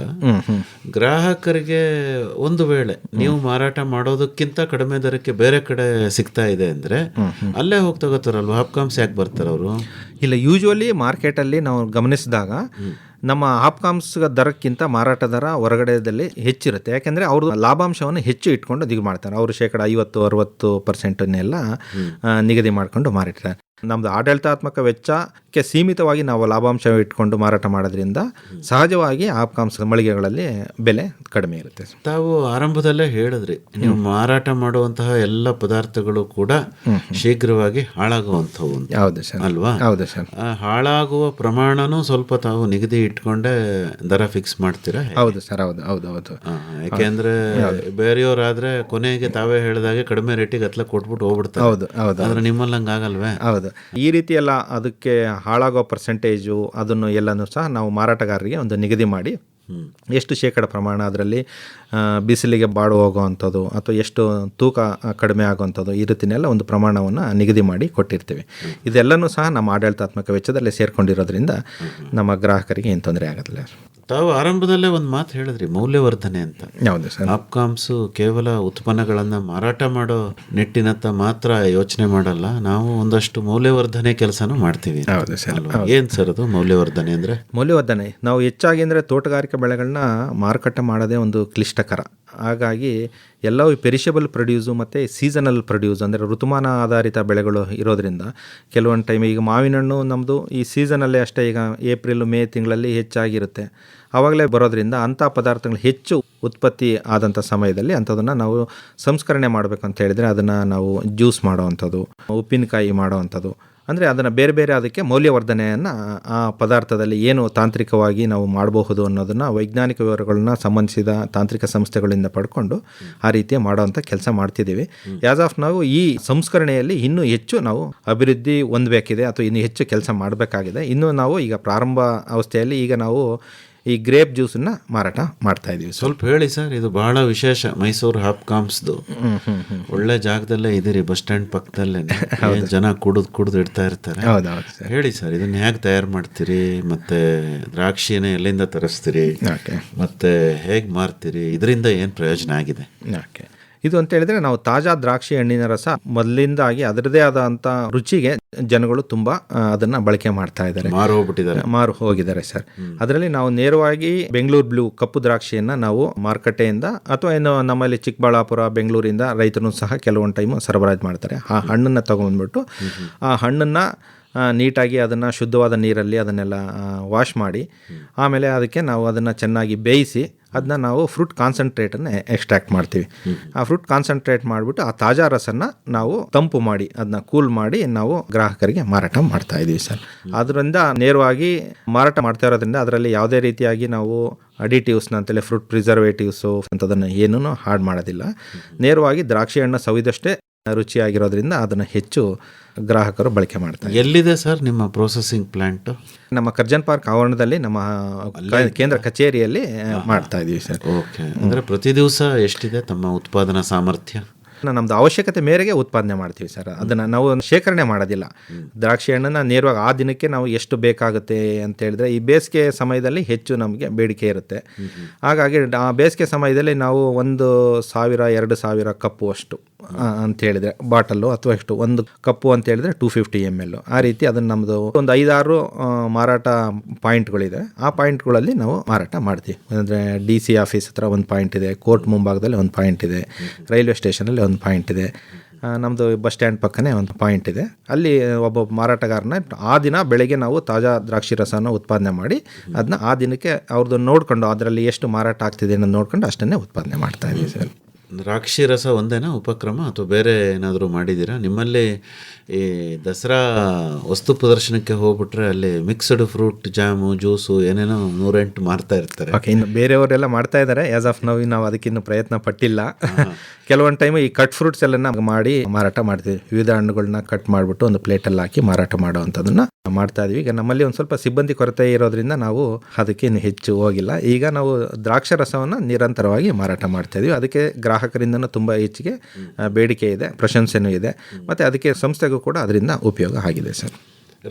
Speaker 4: ಗ್ರಾಹಕರಿಗೆ ಒಂದು ವೇಳೆ ನೀವು ಮಾರಾಟ ಮಾಡೋದಕ್ಕಿಂತ ಕಡಿಮೆ ದರಕ್ಕೆ ಬೇರೆ ಕಡೆ ಸಿಗ್ತಾ ಇದೆ ಅಂದರೆ ಅಲ್ಲೇ ಹೋಗಿ ತಗೋತಾರಲ್ವ, ಹಾಪ್ಕಾಮ್ಸ್ ಯಾಕೆ ಬರ್ತಾರೆ ಅವರು?
Speaker 5: ಇಲ್ಲ, ಯೂಶ್ವಲಿ ಮಾರ್ಕೆಟಲ್ಲಿ ನಾವು ಗಮನಿಸಿದಾಗ ನಮ್ಮ ಹಾಪ್ಕಾಮ್ಸ್ ದರಕ್ಕಿಂತ ಮಾರಾಟ ದರ ಹೊರಗಡೆದಲ್ಲಿ ಹೆಚ್ಚಿರುತ್ತೆ. ಯಾಕೆಂದರೆ ಅವರು ಲಾಭಾಂಶವನ್ನು ಹೆಚ್ಚು ಇಟ್ಕೊಂಡು ದಿಗು ಮಾಡ್ತಾರೆ. ಅವರು ಶೇಕಡ 50-60% ನಿಗದಿ ಮಾಡಿಕೊಂಡು ಮಾರಿರ್ತಾರೆ. ನಮ್ಮದು ಆಡಳಿತಾತ್ಮಕ ವೆಚ್ಚಕ್ಕೆ ಸೀಮಿತವಾಗಿ ನಾವು ಲಾಭಾಂಶ ಇಟ್ಕೊಂಡು ಮಾರಾಟ ಮಾಡೋದ್ರಿಂದ ಸಹಜವಾಗಿ ಹಾಪ್ಕಾಮ್ಸ್ ಮಳಿಗೆಗಳಲ್ಲಿ ಬೆಲೆ ಕಡಿಮೆ ಇರುತ್ತೆ.
Speaker 4: ತಾವು ಆರಂಭದಲ್ಲೇ ಹೇಳಿದ್ರಿ, ನೀವು ಮಾರಾಟ ಮಾಡುವಂತಹ ಎಲ್ಲ ಪದಾರ್ಥಗಳು ಕೂಡ ಶೀಘ್ರವಾಗಿ ಹಾಳಾಗುವಂಥವು.
Speaker 5: ಹೌದು ಸರ್,
Speaker 4: ಅಲ್ವಾ?
Speaker 5: ಹೌದು ಸರ್.
Speaker 4: ಹಾಳಾಗುವ ಪ್ರಮಾಣನೂ ಸ್ವಲ್ಪ ತಾವು ನಿಗದಿ ಇಟ್ಕೊಂಡೆ ದರ ಫಿಕ್ಸ್ ಮಾಡ್ತೀರಾ?
Speaker 5: ಹೌದು ಸರ್, ಹೌದು ಹೌದು ಹೌದು.
Speaker 4: ಯಾಕೆಂದ್ರೆ ಬೇರೆಯವರಾದ್ರೆ ಕೊನೆಗೆ ತಾವೇ ಹೇಳಿದಾಗೆ ಕಡಿಮೆ ರೇಟಿಗೆ ಅತ್ಲ ಕೊಟ್ಬಿಟ್ಟು ಹೋಗ್ಬಿಡ್ತಾರೆ.
Speaker 5: ಹೌದು ಹೌದು.
Speaker 4: ಆದ್ರೆ ನಿಮ್ಮಲ್ಲಿ ಹಂಗೆ ಆಗಲ್ವೇ?
Speaker 5: ಹೌದು. ಈ ರೀತಿ ಎಲ್ಲ ಅದಕ್ಕೆ ಹಾಳಾಗೋ ಪರ್ಸೆಂಟೇಜು ಅದನ್ನು ಎಲ್ಲನೂ ಸಹ ನಾವು ಮಾರಾಟಗಾರರಿಗೆ ಒಂದು ನಿಗದಿ ಮಾಡಿ ಎಷ್ಟು ಶೇಕಡ ಪ್ರಮಾಣ ಅದರಲ್ಲಿ ಬಿಸಿಲಿಗೆ ಬಾಡು ಹೋಗೋವಂಥದ್ದು ಅಥವಾ ಎಷ್ಟು ತೂಕ ಕಡಿಮೆ ಆಗುವಂಥದ್ದು ಈ ರೀತಿನೆಲ್ಲ ಒಂದು ಪ್ರಮಾಣವನ್ನು ನಿಗದಿ ಮಾಡಿ ಕೊಟ್ಟಿರ್ತೀವಿ. ಇದೆಲ್ಲನೂ ಸಹ ನಮ್ಮ ಆಡಳಿತಾತ್ಮಕ ವೆಚ್ಚದಲ್ಲೇ ಸೇರಿಕೊಂಡಿರೋದ್ರಿಂದ ನಮ್ಮ ಗ್ರಾಹಕರಿಗೆ ಏನು ತೊಂದರೆ ಆಗೋದಿಲ್ಲ.
Speaker 4: ತಾವು ಆರಂಭದಲ್ಲೇ ಒಂದು ಮಾತು ಹೇಳಿದ್ರಿ, ಮೌಲ್ಯವರ್ಧನೆ ಅಂತ.
Speaker 5: ಹೌದು ಸರ್.
Speaker 4: ಹಾಪ್ಕಾಮ್ಸು ಕೇವಲ ಉತ್ಪನ್ನಗಳನ್ನು ಮಾರಾಟ ಮಾಡೋ ನಿಟ್ಟಿನತ್ತ ಮಾತ್ರ ಯೋಚನೆ ಮಾಡಲ್ಲ, ನಾವು ಒಂದಷ್ಟು ಮೌಲ್ಯವರ್ಧನೆ ಕೆಲಸನೂ ಮಾಡ್ತೀವಿ.
Speaker 5: ಹೌದು ಸರ್.
Speaker 4: ಏನು ಸರ್ ಅದು ಮೌಲ್ಯವರ್ಧನೆ ಅಂದರೆ?
Speaker 5: ಮೌಲ್ಯವರ್ಧನೆ ನಾವು ಹೆಚ್ಚಾಗಿ ಅಂದರೆ ತೋಟಗಾರಿಕಾ ಬೆಳೆಗಳನ್ನ ಮಾರುಕಟ್ಟೆ ಮಾಡೋದೇ ಒಂದು ಕ್ಲಿಷ್ಟಕರ. ಹಾಗಾಗಿ ಎಲ್ಲವೂ ಪೆರಿಷಬಲ್ ಪ್ರೊಡ್ಯೂಸು ಮತ್ತು ಸೀಸನಲ್ ಪ್ರೊಡ್ಯೂಸ್ ಅಂದರೆ ಋತುಮಾನ ಆಧಾರಿತ ಬೆಳೆಗಳು ಇರೋದ್ರಿಂದ ಕೆಲವೊಂದು ಟೈಮ್ ಈಗ ಮಾವಿನ ಹಣ್ಣು ನಮ್ಮದು ಈ ಸೀಸನಲ್ಲೇ ಅಷ್ಟೇ, ಈಗ ಏಪ್ರಿಲ್ ಮೇ ತಿಂಗಳಲ್ಲಿ ಹೆಚ್ಚಾಗಿರುತ್ತೆ, ಆವಾಗಲೇ ಬರೋದ್ರಿಂದ ಅಂಥ ಪದಾರ್ಥಗಳು ಹೆಚ್ಚು ಉತ್ಪತ್ತಿ ಆದಂಥ ಸಮಯದಲ್ಲಿ ಅಂಥದನ್ನು ನಾವು ಸಂಸ್ಕರಣೆ ಮಾಡಬೇಕು ಅಂತ ಹೇಳಿದರೆ ಅದನ್ನು ನಾವು ಜ್ಯೂಸ್ ಮಾಡೋವಂಥದ್ದು, ಉಪ್ಪಿನಕಾಯಿ ಮಾಡೋವಂಥದ್ದು, ಅಂದರೆ ಅದನ್ನು ಬೇರೆ ಬೇರೆ ಅದಕ್ಕೆ ಮೌಲ್ಯವರ್ಧನೆಯನ್ನು ಆ ಪದಾರ್ಥದಲ್ಲಿ ಏನು ತಾಂತ್ರಿಕವಾಗಿ ನಾವು ಮಾಡಬಹುದು ಅನ್ನೋದನ್ನು ವೈಜ್ಞಾನಿಕ ವಿವರಗಳನ್ನ ಸಂಬಂಧಿಸಿದ ತಾಂತ್ರಿಕ ಸಂಸ್ಥೆಗಳಿಂದ ಪಡ್ಕೊಂಡು ಆ ರೀತಿಯ ಮಾಡೋವಂಥ ಕೆಲಸ ಮಾಡ್ತಿದ್ದೀವಿ. ಆ್ಯಸ್ ಆಫ್ ನಾವು ಈ ಸಂಸ್ಕರಣೆಯಲ್ಲಿ ಇನ್ನೂ ಹೆಚ್ಚು ನಾವು ಅಭಿವೃದ್ಧಿ ಹೊಂದಬೇಕಿದೆ ಅಥವಾ ಇನ್ನೂ ಹೆಚ್ಚು ಕೆಲಸ ಮಾಡಬೇಕಾಗಿದೆ. ಇನ್ನೂ ನಾವು ಈಗ ಪ್ರಾರಂಭ ಅವಸ್ಥೆಯಲ್ಲಿ ಈಗ ನಾವು ಈ ಗ್ರೇಪ್ ಜ್ಯೂಸನ್ನು ಮಾರಾಟ ಮಾಡ್ತಾ ಇದ್ದೀವಿ.
Speaker 4: ಸ್ವಲ್ಪ ಹೇಳಿ ಸರ್, ಇದು ಬಹಳ ವಿಶೇಷ. ಮೈಸೂರು ಹಾಪ್ಕಾಮ್ಸ್ದು ಒಳ್ಳೆ ಜಾಗದಲ್ಲೇ ಇದ್ದೀರಿ, ಬಸ್ ಸ್ಟ್ಯಾಂಡ್ ಪಕ್ಕದಲ್ಲೇ. ಜನ ಕುಡಿದು ಇಡ್ತಾ ಇರ್ತಾರೆ. ಹೇಳಿ ಸರ್, ಇದನ್ನ ಹೇಗೆ ತಯಾರು ಮಾಡ್ತೀರಿ, ಮತ್ತೆ ದ್ರಾಕ್ಷಿನ ಎಲ್ಲಿಂದ ತರಿಸ್ತೀರಿ, ಮತ್ತೆ ಹೇಗೆ ಮಾರ್ತೀರಿ, ಇದರಿಂದ ಏನು ಪ್ರಯೋಜನ ಆಗಿದೆ?
Speaker 5: ಓಕೆ, ಇದು ಅಂತ ಹೇಳಿದ್ರೆ ನಾವು ತಾಜಾ ದ್ರಾಕ್ಷಿ ಹಣ್ಣಿನ ರಸ ಮೊದಲಿಂದಾಗಿ ಅದರದೇ ಆದಂಥ ರುಚಿಗೆ ಜನಗಳು ತುಂಬ ಅದನ್ನು ಬಳಕೆ ಮಾಡ್ತಾ ಇದ್ದಾರೆ, ಮಾರು ಹೋಗಿದ್ದಾರೆ ಸರ್. ಅದರಲ್ಲಿ ನಾವು ನೇರವಾಗಿ ಬೆಂಗಳೂರು ಬ್ಲೂ ಕಪ್ಪು ದ್ರಾಕ್ಷಿಯನ್ನು ನಾವು ಮಾರುಕಟ್ಟೆಯಿಂದ ಅಥವಾ ಏನು ನಮ್ಮಲ್ಲಿ ಚಿಕ್ಕಬಳ್ಳಾಪುರ ಬೆಂಗಳೂರಿಂದ ರೈತರು ಸಹ ಕೆಲವೊಂದು ಟೈಮು ಸರಬರಾಜು ಮಾಡ್ತಾರೆ. ಆ ಹಣ್ಣನ್ನು ತೊಗೊಂಡ್ಬಿಟ್ಟು ಆ ಹಣ್ಣನ್ನು ನೀಟಾಗಿ ಅದನ್ನು ಶುದ್ಧವಾದ ನೀರಲ್ಲಿ ಅದನ್ನೆಲ್ಲ ವಾಶ್ ಮಾಡಿ ಆಮೇಲೆ ಅದಕ್ಕೆ ನಾವು ಅದನ್ನು ಚೆನ್ನಾಗಿ ಬೇಯಿಸಿ ಅದನ್ನ ನಾವು ಫ್ರೂಟ್ ಕಾನ್ಸಂಟ್ರೇಟನ್ನು ಎಕ್ಸ್ಟ್ರಾಕ್ಟ್ ಮಾಡ್ತೀವಿ. ಆ ಫ್ರೂಟ್ ಕಾನ್ಸಂಟ್ರೇಟ್ ಮಾಡಿಬಿಟ್ಟು ಆ ತಾಜಾ ರಸನ ನಾವು ತಂಪು ಮಾಡಿ ಅದನ್ನ ಕೂಲ್ ಮಾಡಿ ನಾವು ಗ್ರಾಹಕರಿಗೆ ಮಾರಾಟ ಮಾಡ್ತಾ ಇದ್ದೀವಿ ಸರ್. ಅದರಿಂದ ನೇರವಾಗಿ ಮಾರಾಟ ಮಾಡ್ತಾ ಇರೋದ್ರಿಂದ ಅದರಲ್ಲಿ ಯಾವುದೇ ರೀತಿಯಾಗಿ ನಾವು ಅಡಿಟಿವ್ಸ್ನ ಅಂತೇಳಿ ಫ್ರೂಟ್ ಪ್ರಿಸರ್ವೇಟಿವ್ಸು ಅಂಥದನ್ನು ಏನೂ ಹಾಡು ಮಾಡೋದಿಲ್ಲ. ನೇರವಾಗಿ ದ್ರಾಕ್ಷಿ ಹಣ್ಣು ಸವಿದಷ್ಟೇ ರುಚಿಯಾಗಿರೋದ್ರಿಂದ ಅದನ್ನು ಹೆಚ್ಚು ಗ್ರಾಹಕರು ಬಳಕೆ ಮಾಡ್ತಾರೆ.
Speaker 4: ಎಲ್ಲಿದೆ ಸರ್ ನಿಮ್ಮ ಪ್ರೊಸೆಸಿಂಗ್ ಪ್ಲಾಂಟ್?
Speaker 5: ನಮ್ಮ ಕರ್ಜನ್ ಪಾರ್ಕ್ ಆವರಣದಲ್ಲಿ ನಮ್ಮ ಕೇಂದ್ರ ಕಚೇರಿಯಲ್ಲಿ ಮಾಡ್ತಾ ಇದ್ದೀವಿ ಸರ್.
Speaker 4: ಓಕೆ. ಅಂದರೆ ಪ್ರತಿ ದಿವಸ ಎಷ್ಟಿದೆ ತಮ್ಮ ಉತ್ಪಾದನಾ ಸಾಮರ್ಥ್ಯ?
Speaker 5: ನಮ್ಮದು ಅವಶ್ಯಕತೆ ಮೇರೆಗೆ ಉತ್ಪಾದನೆ ಮಾಡ್ತೀವಿ ಸರ್. ಅದನ್ನು ನಾವು ಶೇಖರಣೆ ಮಾಡೋದಿಲ್ಲ. ದ್ರಾಕ್ಷಿ ಹಣ್ಣನ್ನು ನೇರವಾಗಿ ಆ ದಿನಕ್ಕೆ ನಾವು ಎಷ್ಟು ಬೇಕಾಗುತ್ತೆ ಅಂತ ಹೇಳಿದ್ರೆ ಈ ಬೇಸಿಗೆ ಸಮಯದಲ್ಲಿ ಹೆಚ್ಚು ನಮಗೆ ಬೇಡಿಕೆ ಇರುತ್ತೆ. ಹಾಗಾಗಿ ಆ ಬೇಸಿಗೆ ಸಮಯದಲ್ಲಿ ನಾವು 1,000-2,000 ಕಪ್ಪು ಅಷ್ಟು ಅಂತ ಹೇಳಿದರೆ ಬಾಟಲ್ಲು ಅಥವಾ ಎಷ್ಟು ಒಂದು ಕಪ್ಪು ಅಂತ ಹೇಳಿದ್ರೆ 250 ml ಆ ರೀತಿ ಅದನ್ನು ನಮ್ಮದು ಒಂದು 5-6 ಮಾರಾಟ ಪಾಯಿಂಟ್ಗಳಿದೆ. ಆ ಪಾಯಿಂಟ್ಗಳಲ್ಲಿ ನಾವು ಮಾರಾಟ ಮಾಡ್ತೀವಿ. ಅಂದರೆ DC ಆಫೀಸ್ ಹತ್ರ ಒಂದು ಪಾಯಿಂಟ್ ಇದೆ, ಕೋರ್ಟ್ ಮುಂಭಾಗದಲ್ಲಿ ಒಂದು ಪಾಯಿಂಟ್ ಇದೆ, ರೈಲ್ವೆ ಸ್ಟೇಷನಲ್ಲಿ ಒಂದು ಪಾಯಿಂಟ್ ಇದೆ, ನಮ್ಮದು ಬಸ್ ಸ್ಟ್ಯಾಂಡ್ ಪಕ್ಕನೇ ಒಂದು ಪಾಯಿಂಟ್ ಇದೆ. ಅಲ್ಲಿ ಒಬ್ಬ ಮಾರಾಟಗಾರನ ಆ ದಿನ ಬೆಳಗ್ಗೆ ನಾವು ತಾಜಾ ದ್ರಾಕ್ಷಿ ರಸನ ಉತ್ಪಾದನೆ ಮಾಡಿ ಅದನ್ನ ಆ ದಿನಕ್ಕೆ ಅವ್ರದ್ದು ನೋಡಿಕೊಂಡು ಅದರಲ್ಲಿ ಎಷ್ಟು ಮಾರಾಟ ಆಗ್ತಿದೆ ಅನ್ನೋದು ನೋಡ್ಕೊಂಡು ಅಷ್ಟನ್ನೇ ಉತ್ಪಾದನೆ ಮಾಡ್ತಾ ಇದ್ದೀವಿ ಸರ್.
Speaker 4: ದ್ರಾಕ್ಷಿ ರಸ ಒಂದೇನಾ ಉಪಕ್ರಮ ಅಥವಾ ಬೇರೆ ಏನಾದರೂ ಮಾಡಿದ್ದೀರಾ? ನಿಮ್ಮಲ್ಲಿ ಈ ದಸರಾ ವಸ್ತು ಪ್ರದರ್ಶನಕ್ಕೆ ಹೋಗ್ಬಿಟ್ರೆ ಅಲ್ಲಿ ಮಿಕ್ಸ್ಡ್ ಫ್ರೂಟ್ ಜಾಮು ಜ್ಯೂಸು ಏನೇನೋ 108 ಮಾರ್ತಾ ಇರ್ತಾರೆ.
Speaker 5: ಓಕೆ, ಇನ್ನು ಬೇರೆಯವರೆಲ್ಲ ಮಾಡ್ತಾ ಇದ್ದಾರೆ. ಆ್ಯಸ್ ಆಫ್ ನಾವು ಅದಕ್ಕಿನ್ನು ಪ್ರಯತ್ನ ಪಟ್ಟಿಲ್ಲ. ಕೆಲವೊಂದು ಟೈಮ್ ಈ ಕಟ್ ಫ್ರೂಟ್ಸ್ ಎಲ್ಲ ಮಾಡಿ ಮಾರಾಟ ಮಾಡ್ತೀವಿ. ವಿವಿಧ ಹಣ್ಣುಗಳನ್ನ ಕಟ್ ಮಾಡಿಬಿಟ್ಟು ಒಂದು ಪ್ಲೇಟಲ್ಲಿ ಹಾಕಿ ಮಾರಾಟ ಮಾಡುವಂಥದ್ದನ್ನು ಮಾಡ್ತಾ ಇದೀವಿ. ಈಗ ನಮ್ಮಲ್ಲಿ ಒಂದು ಸ್ವಲ್ಪ ಸಿಬ್ಬಂದಿ ಕೊರತೆ ಇರೋದ್ರಿಂದ ನಾವು ಅದಕ್ಕೆ ಇನ್ನು ಹೆಚ್ಚು ಹೋಗಿಲ್ಲ. ಈಗ ನಾವು ದ್ರಾಕ್ಷಿ ರಸವನ್ನು ನಿರಂತರವಾಗಿ ಮಾರಾಟ ಮಾಡ್ತಾ ಇದೀವಿ. ಅದಕ್ಕೆ ಗ್ರಾಹಕರಿಂದನೂ ತುಂಬ ಹೆಚ್ಚಿಗೆ ಬೇಡಿಕೆ ಇದೆ, ಪ್ರಶಂಸೆನೂ ಇದೆ, ಮತ್ತು ಅದಕ್ಕೆ ಸಂಸ್ಥೆಗೂ ಕೂಡ ಅದರಿಂದ ಉಪಯೋಗ ಆಗಿದೆ ಸರ್.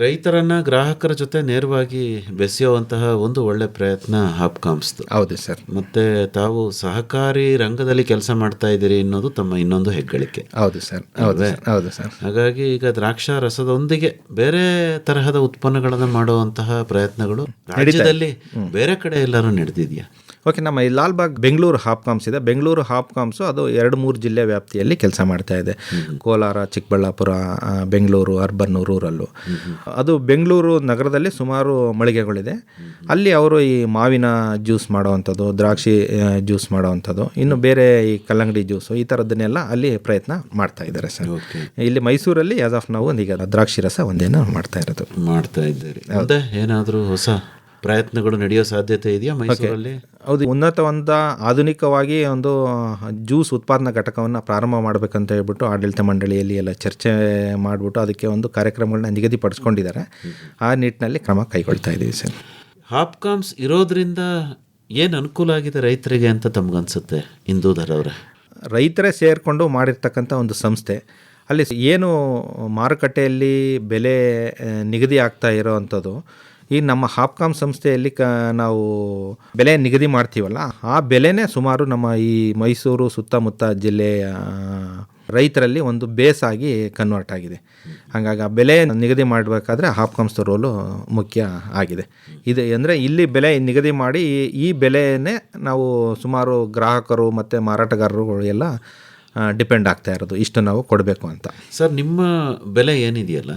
Speaker 4: ರೈತರನ್ನ ಗ್ರಾಹಕರ ಜೊತೆ ನೇರವಾಗಿ ಬೆಸೆಯುವಂತಹ ಒಂದು ಒಳ್ಳೆ ಪ್ರಯತ್ನ ಹಾಪ್ಕಾಮ್ಸ್ದು.
Speaker 5: ಹೌದು ಸರ್.
Speaker 4: ಮತ್ತೆ ತಾವು ಸಹಕಾರಿ ರಂಗದಲ್ಲಿ ಕೆಲಸ ಮಾಡ್ತಾ ಇದ್ದೀರಿ ಅನ್ನೋದು ತಮ್ಮ ಇನ್ನೊಂದು ಹೆಗ್ಗಳಿಕೆ.
Speaker 5: ಹೌದು ಸರ್. ಹೌದು ಸರ್.
Speaker 4: ಹಾಗಾಗಿ ಈಗ ದ್ರಾಕ್ಷಾ ರಸದೊಂದಿಗೆ ಬೇರೆ ತರಹದ ಉತ್ಪನ್ನಗಳನ್ನು ಮಾಡುವಂತಹ ಪ್ರಯತ್ನಗಳು ರಾಜ್ಯದಲ್ಲಿ ಬೇರೆ ಕಡೆ ಎಲ್ಲರೂ ನಡೆದಿದೆಯಾ?
Speaker 5: ಓಕೆ, ನಮ್ಮ ಈ ಲಾಲ್ಬಾಗ್ ಬೆಂಗಳೂರು ಹಾಪ್ಕಾಮ್ಸ್ ಇದೆ. ಬೆಂಗಳೂರು ಹಾಪ್ಕಾಮ್ಸು ಅದು 2-3 ಜಿಲ್ಲೆ ವ್ಯಾಪ್ತಿಯಲ್ಲಿ ಕೆಲಸ ಮಾಡ್ತಾ ಇದೆ. ಕೋಲಾರ, ಚಿಕ್ಕಬಳ್ಳಾಪುರ, ಬೆಂಗಳೂರು ಅರ್ಬನ್ನು, ರೂರಲ್ಲು. ಅದು ಬೆಂಗಳೂರು ನಗರದಲ್ಲಿ ಸುಮಾರು ಮಳಿಗೆಗಳಿದೆ. ಅಲ್ಲಿ ಅವರು ಈ ಮಾವಿನ ಜ್ಯೂಸ್ ಮಾಡೋವಂಥದ್ದು, ದ್ರಾಕ್ಷಿ ಜ್ಯೂಸ್ ಮಾಡೋವಂಥದ್ದು, ಇನ್ನು ಬೇರೆ ಈ ಕಲ್ಲಂಗಡಿ ಜ್ಯೂಸು ಈ ಥರದ್ದನ್ನೆಲ್ಲ ಅಲ್ಲಿ ಪ್ರಯತ್ನ ಮಾಡ್ತಾ ಇದ್ದಾರೆ ಸರ್. ಇಲ್ಲಿ ಮೈಸೂರಲ್ಲಿ ಆಸ್ ಆಫ್ ನಾವು ಈಗ ದ್ರಾಕ್ಷಿ ರಸ ಒಂದೇನೋ ಮಾಡ್ತಾ
Speaker 4: ಇದ್ದೀರಿ. ಅದೇ ಏನಾದರೂ ಹೊಸ ಪ್ರಯತ್ನಗಳು ನಡೆಯೋ ಸಾಧ್ಯತೆ ಇದೆಯಾ ಮೈಸೂರಲ್ಲಿ?
Speaker 5: ಹೌದು, ಉನ್ನತವಾದ ಆಧುನಿಕವಾಗಿ ಒಂದು ಜ್ಯೂಸ್ ಉತ್ಪಾದನಾ ಘಟಕವನ್ನು ಪ್ರಾರಂಭ ಮಾಡಬೇಕಂತ ಹೇಳ್ಬಿಟ್ಟು ಆಡಳಿತ ಮಂಡಳಿಯಲ್ಲಿ ಎಲ್ಲ ಚರ್ಚೆ ಮಾಡಿಬಿಟ್ಟು ಅದಕ್ಕೆ ಒಂದು ಕಾರ್ಯಕ್ರಮಗಳನ್ನ ನಿಗದಿಪಡಿಸ್ಕೊಂಡಿದ್ದಾರೆ. ಆ ನಿಟ್ಟಿನಲ್ಲಿ ಕ್ರಮ ಕೈಗೊಳ್ತಾ ಇದ್ದೀವಿ ಸರ್.
Speaker 4: ಹಾಪ್ಕಾಮ್ಸ್ ಇರೋದ್ರಿಂದ ಏನು ಅನುಕೂಲ ಆಗಿದೆ ರೈತರಿಗೆ ಅಂತ ತಮಗನ್ಸುತ್ತೆ ಇಂದೂಧರ್ ಅವರೇ?
Speaker 5: ರೈತರೇ ಸೇರಿಕೊಂಡು ಮಾಡಿರ್ತಕ್ಕಂಥ ಒಂದು ಸಂಸ್ಥೆ. ಅಲ್ಲಿ ಏನು ಮಾರುಕಟ್ಟೆಯಲ್ಲಿ ಬೆಲೆ ನಿಗದಿ ಆಗ್ತಾ ಇರೋವಂಥದ್ದು ಈ ನಮ್ಮ ಹಾಪ್ಕಾಮ್ ಸಂಸ್ಥೆಯಲ್ಲಿ ನಾವು ಬೆಲೆ ನಿಗದಿ ಮಾಡ್ತೀವಲ್ಲ ಆ ಬೆಲೆನೇ ಸುಮಾರು ನಮ್ಮ ಈ ಮೈಸೂರು ಸುತ್ತಮುತ್ತ ಜಿಲ್ಲೆಯ ರೈತರಲ್ಲಿ ಒಂದು ಬೇಸಾಗಿ ಕನ್ವರ್ಟ್ ಆಗಿದೆ. ಹಾಗಾಗಿ ಆ ಬೆಲೆ ನಿಗದಿ ಮಾಡಬೇಕಾದ್ರೆ ಹಾಪ್ಕಾಮ್ಸ್ ರೋಲು ಮುಖ್ಯ ಆಗಿದೆ. ಇದು ಅಂದರೆ ಇಲ್ಲಿ ಬೆಲೆ ನಿಗದಿ ಮಾಡಿ ಈ ಬೆಲೆನೇ ನಾವು ಸುಮಾರು ಗ್ರಾಹಕರು ಮತ್ತು ಮಾರಾಟಗಾರರು ಎಲ್ಲ ಡಿಪೆಂಡ್ ಆಗ್ತಾ ಇರೋದು, ಇಷ್ಟು ನಾವು ಕೊಡಬೇಕು ಅಂತ.
Speaker 4: ಸರ್, ನಿಮ್ಮ ಬೆಲೆ ಏನಿದೆಯಲ್ಲ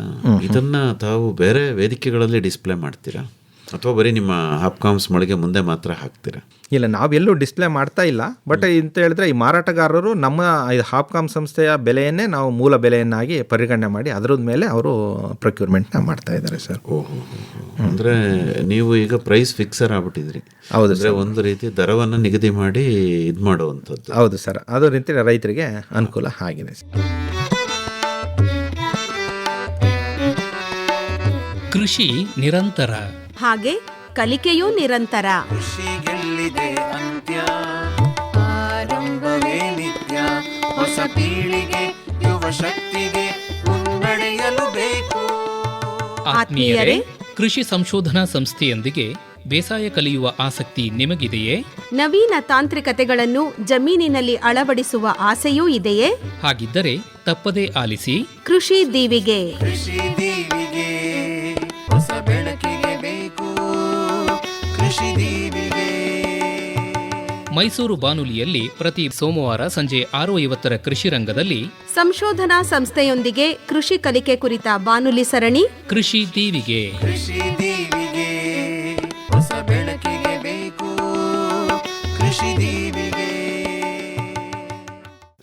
Speaker 4: ಇದನ್ನ ತಾವು ಬೇರೆ ವೇದಿಕೆಗಳಲ್ಲಿ ಡಿಸ್ಪ್ಲೇ ಮಾಡ್ತೀರಾ ಅಥವಾ ಬರೀ ನಿಮ್ಮ ಹಾಪ್ಕಾಮ್ಸ್ ಮಳಿಗೆ ಮುಂದೆ ಮಾತ್ರ ಹಾಕ್ತೀರಾ?
Speaker 5: ಇಲ್ಲ, ನಾವೆಲ್ಲೂ ಡಿಸ್ಪ್ಲೇ ಮಾಡ್ತಾ ಇಲ್ಲ. ಬಟ್ ಅಂತ ಹೇಳಿದ್ರೆ ಈ ಮಾರಾಟಗಾರರು ನಮ್ಮ ಹಾಪ್ಕಾಮ್ ಸಂಸ್ಥೆಯ ಬೆಲೆಯನ್ನೇ ನಾವು ಮೂಲ ಬೆಲೆಯನ್ನಾಗಿ ಪರಿಗಣನೆ ಮಾಡಿ ಅದರ ಮೇಲೆ ಅವರು ಪ್ರೊಕ್ಯೂರ್ಮೆಂಟ್ನ ಮಾಡ್ತಾ ಇದ್ದಾರೆ ಸರ್.
Speaker 4: ಅಂದರೆ ನೀವು ಈಗ ಪ್ರೈಸ್ ಫಿಕ್ಸರ್ ಆಗ್ಬಿಟ್ಟಿದ್ರಿ? ಹೌದು ಸರ್. ಒಂದು ರೀತಿ ದರವನ್ನು ನಿಗದಿ ಮಾಡಿ ಇದು ಮಾಡುವಂಥದ್ದು.
Speaker 5: ಹೌದು ಸರ್, ಅದು ರೀತಿ ರೈತರಿಗೆ ಅನುಕೂಲ ಆಗಿದೆ ಸರ್.
Speaker 1: ಕೃಷಿ ನಿರಂತರ,
Speaker 2: ಹಾಗೆ ಕಲಿಕೆಯೂ ನಿರಂತರ.
Speaker 3: ಕೃಷಿಗೆಲ್ಲಿದೆ ಅಂತ್ಯ, ಆರಂಭವೇ ನಿತ್ಯ. ಹೊಸ ಪೀಳಿಗೆ ಯುವ ಶಕ್ತಿಗೆ ಮುನ್ನಡೆಯಲು ಬೇಕು.
Speaker 1: ಆತ್ಮೀಯರೇ, ಕೃಷಿ ಸಂಶೋಧನಾ ಸಂಸ್ಥೆಯೊಂದಿಗೆ ಬೇಸಾಯ ಕಲಿಯುವ ಆಸಕ್ತಿ ನಿಮಗಿದೆಯೇ?
Speaker 2: ನವೀನ ತಾಂತ್ರಿಕತೆಗಳನ್ನು ಜಮೀನಿನಲ್ಲಿ ಅಳವಡಿಸುವ ಆಸೆಯೂ ಇದೆಯೇ?
Speaker 1: ಹಾಗಿದ್ದರೆ ತಪ್ಪದೇ ಆಲಿಸಿ
Speaker 2: ಕೃಷಿ ದೀವಿಗೆ.
Speaker 3: ಕೃಷಿ ದೀವಿಗೆ ಹೊಸ ಬೆಳಕಿಗೆ ಬೇಕು. ಕೃಷಿ ದೀವಿಗೆ
Speaker 1: ಮೈಸೂರು ಬಾನುಲಿಯಲ್ಲಿ ಪ್ರತಿ ಸೋಮವಾರ ಸಂಜೆ 6:50 ಕೃಷಿ ರಂಗದಲ್ಲಿ
Speaker 2: ಸಂಶೋಧನಾ ಸಂಸ್ಥೆಯೊಂದಿಗೆ ಕೃಷಿ ಕಲಿಕೆ ಕುರಿತ ಬಾನುಲಿ ಸರಣಿ
Speaker 1: ಕೃಷಿ ದೀವಿಗೆ.
Speaker 3: ಕೃಷಿ ದೀವಿಗೆ ಹೊಸ ಬೆಳಕಿಗೆ ಬೇಕು ಕೃಷಿ ದೀವಿಗೆ.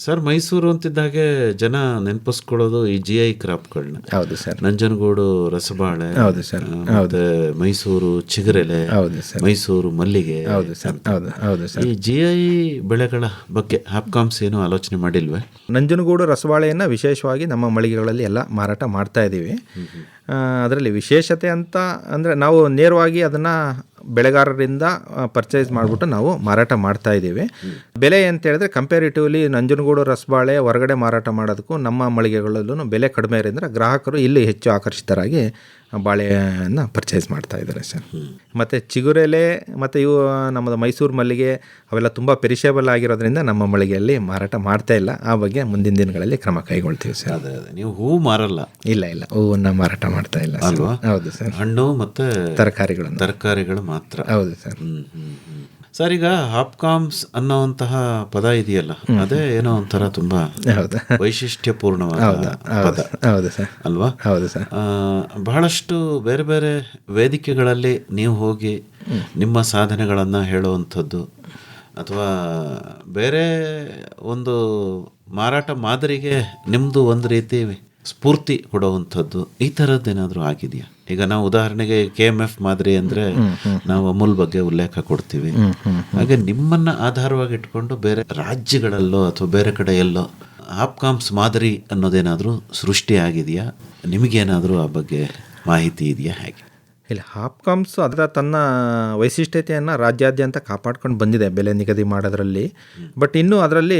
Speaker 4: ಸರ್, ಮೈಸೂರು ಅಂತಿದ್ದಾಗೆ ಜನ ನೆನಪಿಸ್ಕೊಳ್ಳೋದು ಈ GI ಕ್ರಾಪ್ಗಳನ್ನ.
Speaker 5: ಹೌದು ಸರ್.
Speaker 4: ನಂಜನಗೂಡು ರಸಬಾಳೆ,
Speaker 5: ಹೌದು ಸರ್.
Speaker 4: ಮತ್ತೆ ಮೈಸೂರು ಚಿಗುರೆಲೆ,
Speaker 5: ಹೌದು ಸರ್.
Speaker 4: ಮೈಸೂರು ಮಲ್ಲಿಗೆ.
Speaker 5: ಹೌದು ಸರ್. ಹೌದು ಸರ್.
Speaker 4: ಈ GI ಬೆಳೆಗಳ ಬಗ್ಗೆ ಹಾಪ್ಕಾಮ್ಸ್ ಏನು ಆಲೋಚನೆ ಮಾಡಿಲ್ವೇ?
Speaker 5: ನಂಜನಗೂಡು ರಸಬಾಳೆಯನ್ನು ವಿಶೇಷವಾಗಿ ನಮ್ಮ ಮಳಿಗೆಗಳಲ್ಲಿ ಎಲ್ಲ ಮಾರಾಟ ಮಾಡ್ತಾ ಇದ್ದೀವಿ. ಅದರಲ್ಲಿ ವಿಶೇಷತೆ ಅಂತ ಅಂದರೆ ನಾವು ನೇರವಾಗಿ ಅದನ್ನು ಬೆಳೆಗಾರರಿಂದ ಪರ್ಚೇಸ್ ಮಾಡಿಬಿಟ್ಟು ನಾವು ಮಾರಾಟ ಮಾಡ್ತಾ ಇದ್ದೀವಿ. ಬೆಲೆ ಅಂತ ಹೇಳಿದ್ರೆ ಕಂಪೇರಿಟಿವ್ಲಿ ನಂಜನಗೂಡು ರಸಬಾಳೆ ಹೊರಗಡೆ ಮಾರಾಟ ಮಾಡೋದಕ್ಕೂ ನಮ್ಮ ಮಳಿಗೆಗಳಲ್ಲೂ ಬೆಲೆ ಕಡಿಮೆ ಇರೋದ್ರಿಂದ ಗ್ರಾಹಕರು ಇಲ್ಲಿ ಹೆಚ್ಚು ಆಕರ್ಷಿತರಾಗಿ ಬಾಳೆಯನ್ನು ಪರ್ಚೇಸ್ ಮಾಡ್ತಾ ಇದ್ದಾರೆ ಸರ್. ಮತ್ತು ಚಿಗುರೆಲೆ ಮತ್ತು ಇವು ನಮ್ಮದು ಮೈಸೂರು ಮಲ್ಲಿಗೆ ಅವೆಲ್ಲ ತುಂಬ ಪೆರಿಷೇಬಲ್ ಆಗಿರೋದ್ರಿಂದ ನಮ್ಮ ಮಳಿಗೆಯಲ್ಲಿ ಮಾರಾಟ ಮಾಡ್ತಾ ಇಲ್ಲ. ಆ ಬಗ್ಗೆ ಮುಂದಿನ ದಿನಗಳಲ್ಲಿ ಕ್ರಮ ಕೈಗೊಳ್ತೀವಿ ಸರ್.
Speaker 4: ಅದೇ ನೀವು ಹೂವು ಮಾರಲ್ಲ?
Speaker 5: ಇಲ್ಲ, ಹೂವನ್ನು ಮಾರಾಟ ಮಾಡ್ತಾ ಇಲ್ಲ
Speaker 4: ಅಲ್ವಾ?
Speaker 5: ಹೌದು ಸರ್.
Speaker 4: ಹಣ್ಣು ಮತ್ತು
Speaker 5: ತರಕಾರಿಗಳು
Speaker 4: ಮಾತ್ರ.
Speaker 5: ಹೌದು ಸರ್.
Speaker 4: ಸರ್, ಈಗ ಹಾಪ್ಕಾಮ್ಸ್ ಅನ್ನೋವಂತಹ ಪದ ಇದೆಯಲ್ಲ, ಅದೇ ಏನೋ ಒಂಥರ ತುಂಬಾ ವೈಶಿಷ್ಟ್ಯಪೂರ್ಣವಾದ ಪದ.
Speaker 5: ಹೌದು ಸರ್.
Speaker 4: ಅಲ್ವಾ?
Speaker 5: ಹೌದು ಸರ್.
Speaker 4: ಬಹಳಷ್ಟು ಬೇರೆ ಬೇರೆ ವೇದಿಕೆಗಳಲ್ಲಿ ನೀವು ಹೋಗಿ ನಿಮ್ಮ ಸಾಧನೆಗಳನ್ನು ಹೇಳುವಂಥದ್ದು ಅಥವಾ ಬೇರೆ ಒಂದು ಮಾರಾಟ ಮಾದರಿಗೆ ನಿಮ್ಮದು ಒಂದು ರೀತಿ ಸ್ಫೂರ್ತಿ ಕೊಡುವಂಥದ್ದು, ಈ ಥರದ್ದೇನಾದರೂ ಆಗಿದೆಯಾ? ಈಗ ನಾವು ಉದಾಹರಣೆಗೆ KMF ಮಾದರಿ ಅಂದರೆ ನಾವು ಅಮೂಲ್ ಬಗ್ಗೆ ಉಲ್ಲೇಖ ಕೊಡ್ತೀವಿ. ಹಾಗೆ ನಿಮ್ಮನ್ನು ಆಧಾರವಾಗಿ ಇಟ್ಕೊಂಡು ಬೇರೆ ರಾಜ್ಯಗಳಲ್ಲೋ ಅಥವಾ ಬೇರೆ ಕಡೆ ಎಲ್ಲೋ ಹಾಪ್ಕಾಮ್ಸ್ ಮಾದರಿ ಅನ್ನೋದೇನಾದರೂ ಸೃಷ್ಟಿಯಾಗಿದೆಯಾ? ನಿಮಗೇನಾದರೂ ಆ ಬಗ್ಗೆ ಮಾಹಿತಿ ಇದೆಯಾ? ಹೇಗೆ?
Speaker 5: ಇಲ್ಲ, ಹಾಪ್ಕಾಮ್ಸ್ ಅದರ ತನ್ನ ವೈಶಿಷ್ಟ್ಯತೆಯನ್ನು ರಾಜ್ಯಾದ್ಯಂತ ಕಾಪಾಡ್ಕೊಂಡು ಬಂದಿದೆ ಬೆಲೆ ನಿಗದಿ ಮಾಡೋದ್ರಲ್ಲಿ. ಬಟ್ ಇನ್ನೂ ಅದರಲ್ಲಿ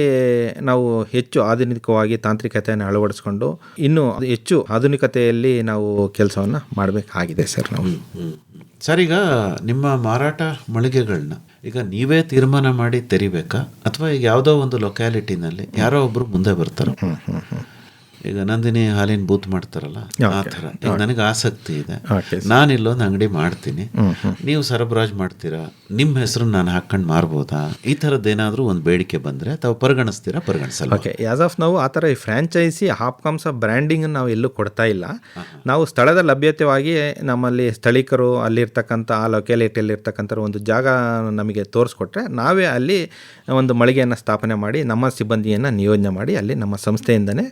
Speaker 5: ನಾವು ಹೆಚ್ಚು ಆಧುನಿಕವಾಗಿ ತಾಂತ್ರಿಕತೆಯನ್ನು ಅಳವಡಿಸ್ಕೊಂಡು ಇನ್ನೂ ಹೆಚ್ಚು ಆಧುನಿಕತೆಯಲ್ಲಿ ನಾವು ಕೆಲಸವನ್ನು ಮಾಡಬೇಕಾಗಿದೆ ಸರ್ ನಾವು.
Speaker 4: ಸರ್, ಈಗ ನಿಮ್ಮ ಮಾರಾಟ ಮಳಿಗೆಗಳನ್ನ ಈಗ ನೀವೇ ತೀರ್ಮಾನ ಮಾಡಿ ತೆರಿಬೇಕಾ ಅಥವಾ ಈಗ ಯಾವುದೋ ಒಂದು ಲೊಕ್ಯಾಲಿಟಿನಲ್ಲಿ ಯಾರೋ ಒಬ್ಬರು ಮುಂದೆ ಬರ್ತಾರೆ? ಈಗ ನಂದಿನಿ ಹಾಲಿನ ಬೂತ್ ಮಾಡ್ತಾರಲ್ಲ, ಆ ಥರ ಈಗ ನನಗೆ ಆಸಕ್ತಿ ಇದೆ, ನಾನು ಇಲ್ಲೊಂದು ಅಂಗಡಿ ಮಾಡ್ತೀನಿ, ನೀವು ಸರಬರಾಜು ಮಾಡ್ತೀರಾ, ನಿಮ್ಮ ಹೆಸರನ್ನು ನಾನು ಹಾಕೊಂಡು ಮಾರ್ಬೋದಾ? ಈ ಥರದ್ದೇನಾದರೂ ಒಂದು ಬೇಡಿಕೆ ಬಂದರೆ ತಾವು ಪರಿಗಣಿಸ್ತೀರಾ, ಪರಿಗಣಿಸಲ್ಲ?
Speaker 5: ಓಕೆ, ಆಸ್ ಆಫ್ ನಾವು ಆ ಥರ ಈ ಫ್ರ್ಯಾಂಚೈಸಿ ಹಾಪ್ಕಾಮ್ಸ್ ಬ್ರ್ಯಾಂಡಿಂಗ್ ನಾವು ಎಲ್ಲೂ ಕೊಡ್ತಾ ಇಲ್ಲ. ನಾವು ಸ್ಥಳದ ಲಭ್ಯತೆವಾಗಿ ನಮ್ಮಲ್ಲಿ ಸ್ಥಳೀಕರು ಅಲ್ಲಿರ್ತಕ್ಕಂಥ ಆ ಲೊಕ್ಯಾಲಿಟಿಯಲ್ಲಿರ್ತಕ್ಕಂಥ ಒಂದು ಜಾಗ ನಮಗೆ ತೋರಿಸ್ಕೊಟ್ರೆ ನಾವೇ ಅಲ್ಲಿ ಒಂದು ಮಳಿಗೆಯನ್ನು ಸ್ಥಾಪನೆ ಮಾಡಿ ನಮ್ಮ ಸಿಬ್ಬಂದಿಯನ್ನು ನಿಯೋಜನೆ ಮಾಡಿ ಅಲ್ಲಿ ನಮ್ಮ ಸಂಸ್ಥೆಯಿಂದನೇ